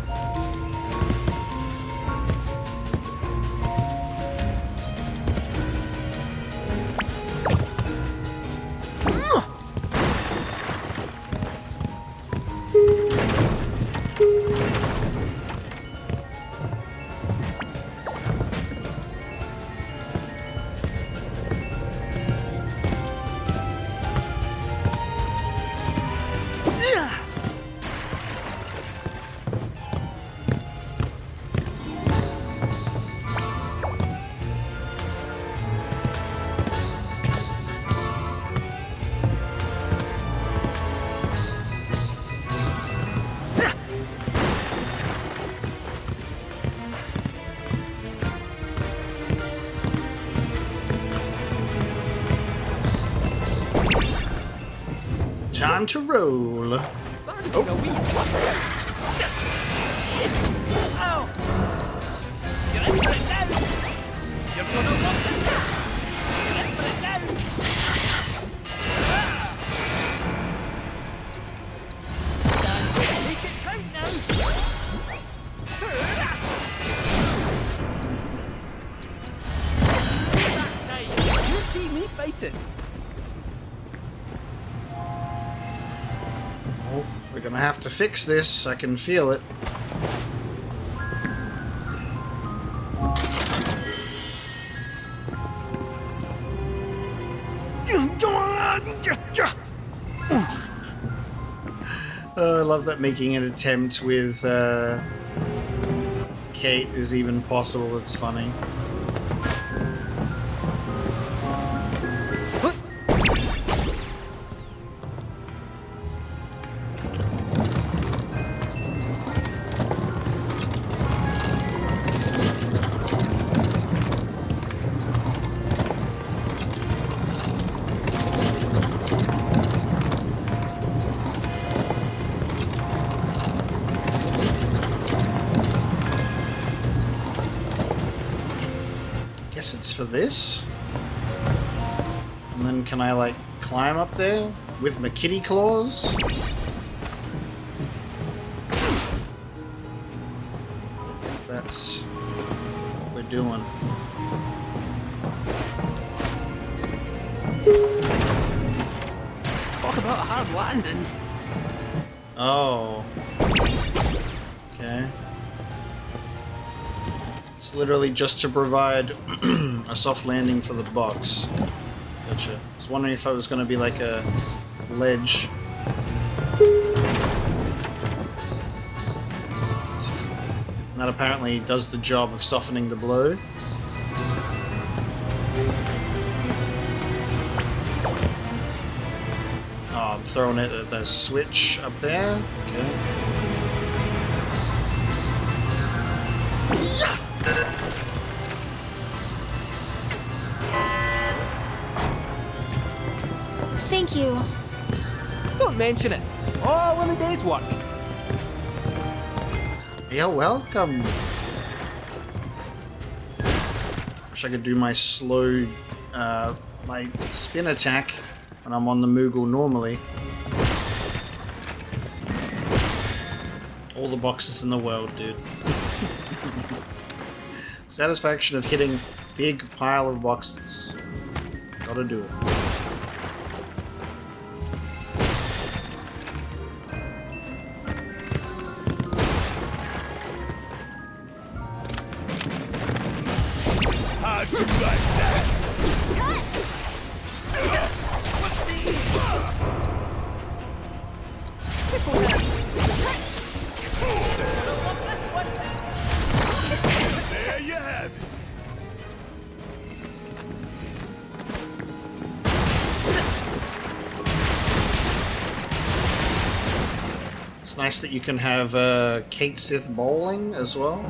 Time to roll. fighting. Oh, we're gonna have to fix this. I can feel it. Oh, I love that making an attempt with Cait is even possible. It's funny. It's for this. And then can I like climb up there with my kitty claws? I think that's what we're doing. Talk about a hard landing. Oh. Okay. It's literally just to provide a soft landing for the box. Gotcha. I was wondering if I was going to be like a ledge. That apparently does the job of softening the blow. Oh, I'm throwing it at the switch up there. Okay. Thank you. Don't mention it. All in a day's work. You're welcome. Wish I could do my slow, my spin attack when I'm on the Moogle normally. All the boxes in the world, dude. Satisfaction of hitting big pile of boxes. Gotta do it. How'd you like that? There you have it. It's nice that you can have Cait Sith bowling as well.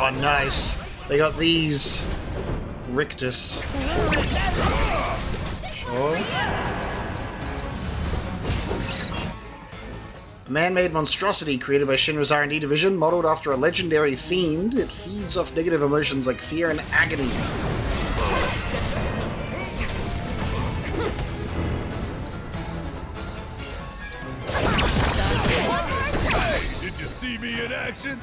Oh, nice. They got these. Rictus. Sure. A man-made monstrosity created by Shinra's R&D division, modeled after a legendary fiend. It feeds off negative emotions like fear and agony. Hey, did you see me in action?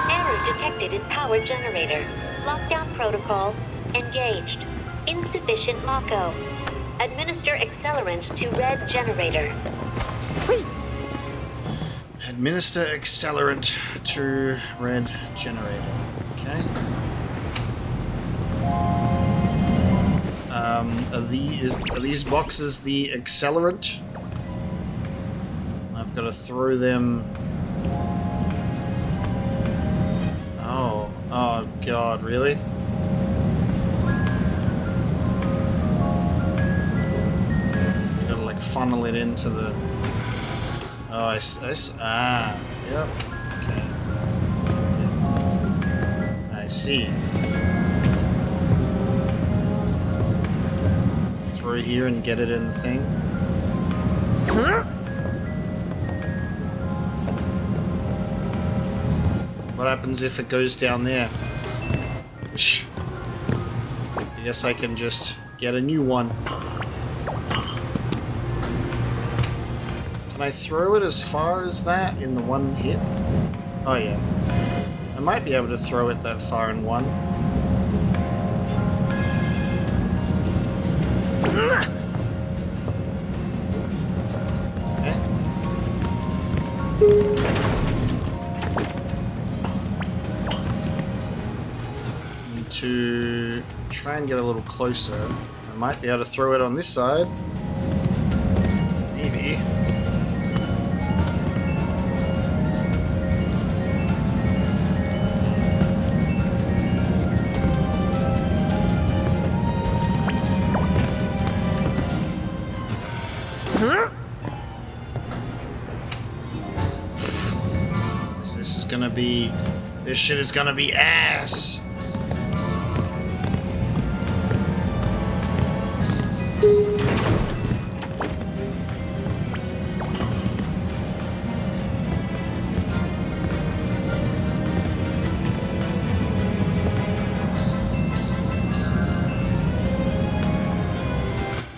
Error detected in power generator. Lockdown protocol engaged. Insufficient Mako. Administer accelerant to red generator. Administer accelerant to red generator. Okay. Are these boxes the accelerant? I've got to throw them. Oh god, really? You gotta like funnel it into the. Oh, yep. Okay. I see. Throw here and get it in the thing. What happens if it goes down there? I guess I can just get a new one. Can I throw it as far as that in the one hit? Oh yeah. I might be able to throw it that far in one. Need to try and get a little closer. I might be able to throw it on this side. Maybe. This shit is gonna be ass.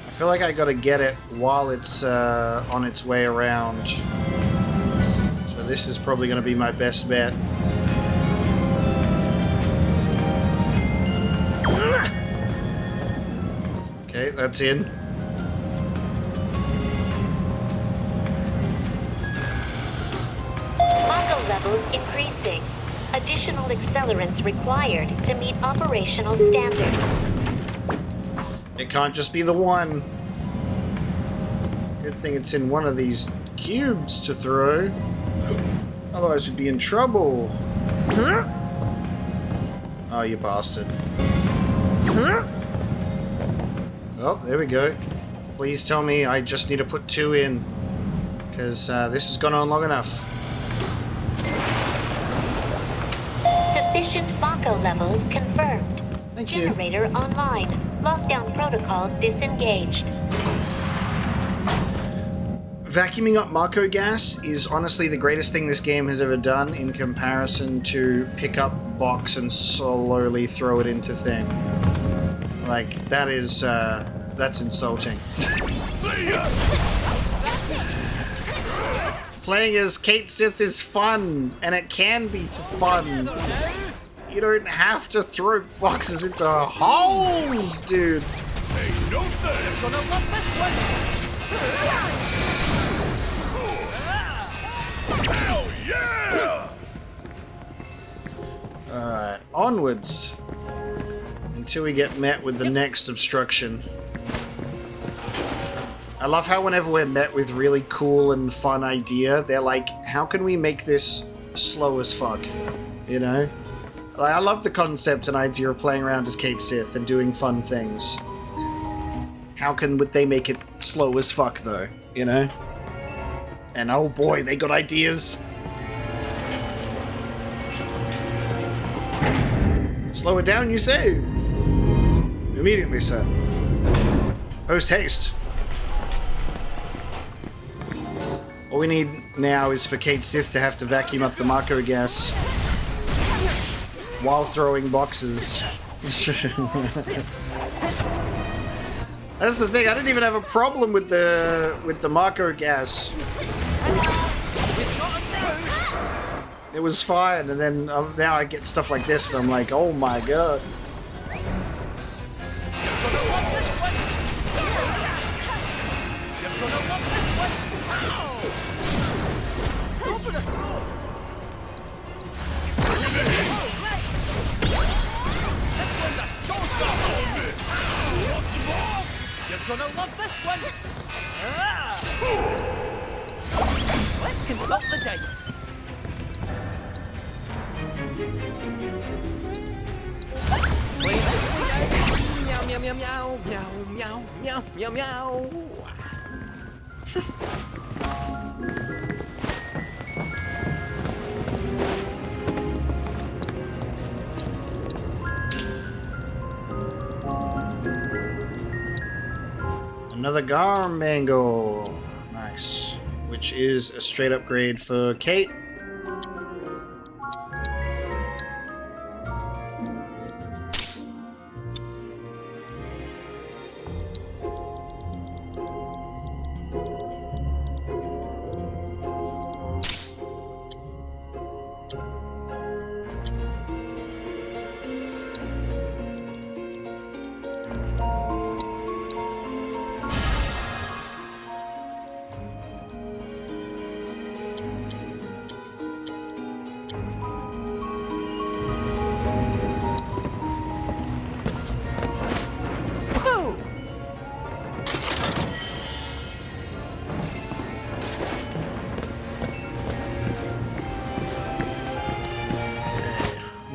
I feel like I gotta get it while it's on its way around. So this is probably gonna be my best bet. Okay, that's in. Mako levels increasing. Additional accelerants required to meet operational standard. It can't just be the one. Good thing it's in one of these cubes to throw. Otherwise we'd be in trouble. Oh, you bastard. Oh, there we go. Please tell me I just need to put 2 in. Because this has gone on long enough. Sufficient Mako levels confirmed. Thank you. Generator online. Lockdown protocol disengaged. Vacuuming up Mako gas is honestly the greatest thing this game has ever done in comparison to pick up box and slowly throw it into thing. Like, that is, that's insulting. Playing as Cait Sith is fun, and it can be fun. You don't have to throw boxes into holes, dude. Hell yeah! Alright, onwards. Until we get met with the next obstruction. I love how whenever we're met with really cool and fun idea, they're like, how can we make this slow as fuck? You know? Like, I love the concept and idea of playing around as Cait Sith and doing fun things. How would they make it slow as fuck though? You know? And oh boy, they got ideas. Slow it down, you say? Immediately, sir. Post haste. All we need now is for Cait Sith to have to vacuum up the Mako gas while throwing boxes. That's the thing. I didn't even have a problem with the Mako gas. It was fine, and then now I get stuff like this, and I'm like, oh my god. Gonna love this one! Let's consult the dice. Meow meow meow meow meow meow meow meow. Another Garmangle. Nice. Which is a straight upgrade for Cait.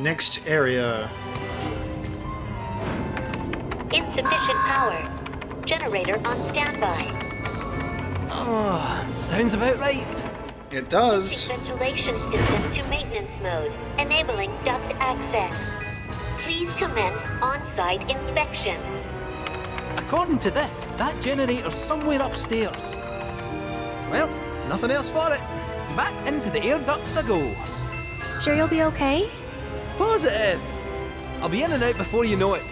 Next area. Insufficient power. Generator on standby. Oh, sounds about right. It does. Ventilation system to maintenance mode, enabling duct access. Please commence on-site inspection. According to this, that generator's somewhere upstairs. Well, nothing else for it. Back into the air ducts I go. Sure you'll be okay? Positive. I'll be in and out before you know it.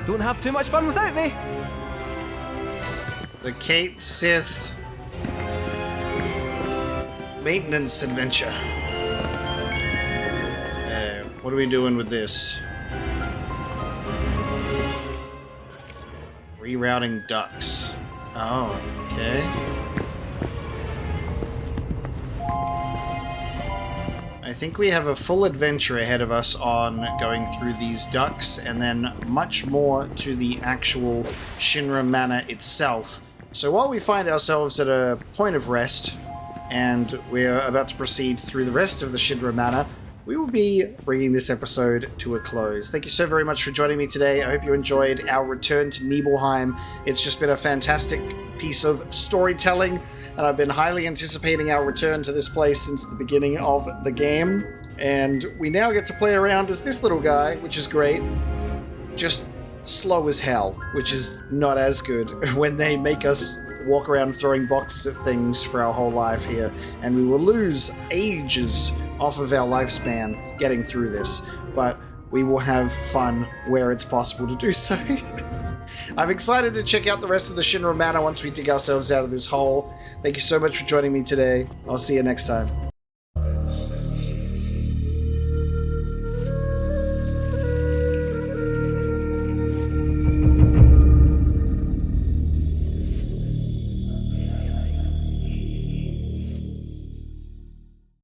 Don't have too much fun without me. The Cait Sith maintenance adventure. What are we doing with this? Rerouting ducts. Oh, okay. I think we have a full adventure ahead of us on going through these ducts, and then much more to the actual Shinra Manor itself. So while we find ourselves at a point of rest, and we're about to proceed through the rest of the Shinra Manor, we will be bringing this episode to a close. Thank you so very much for joining me today. I hope you enjoyed our return to Nibelheim. It's just been a fantastic piece of storytelling, and I've been highly anticipating our return to this place since the beginning of the game. And we now get to play around as this little guy, which is great. Just slow as hell, which is not as good when they make us walk around throwing boxes at things for our whole life here, and we will lose ages off of our lifespan getting through this, but we will have fun where it's possible to do so. I'm excited to check out the rest of the Shinra Manor once we dig ourselves out of this hole. Thank you so much for joining me today. I'll see you next time.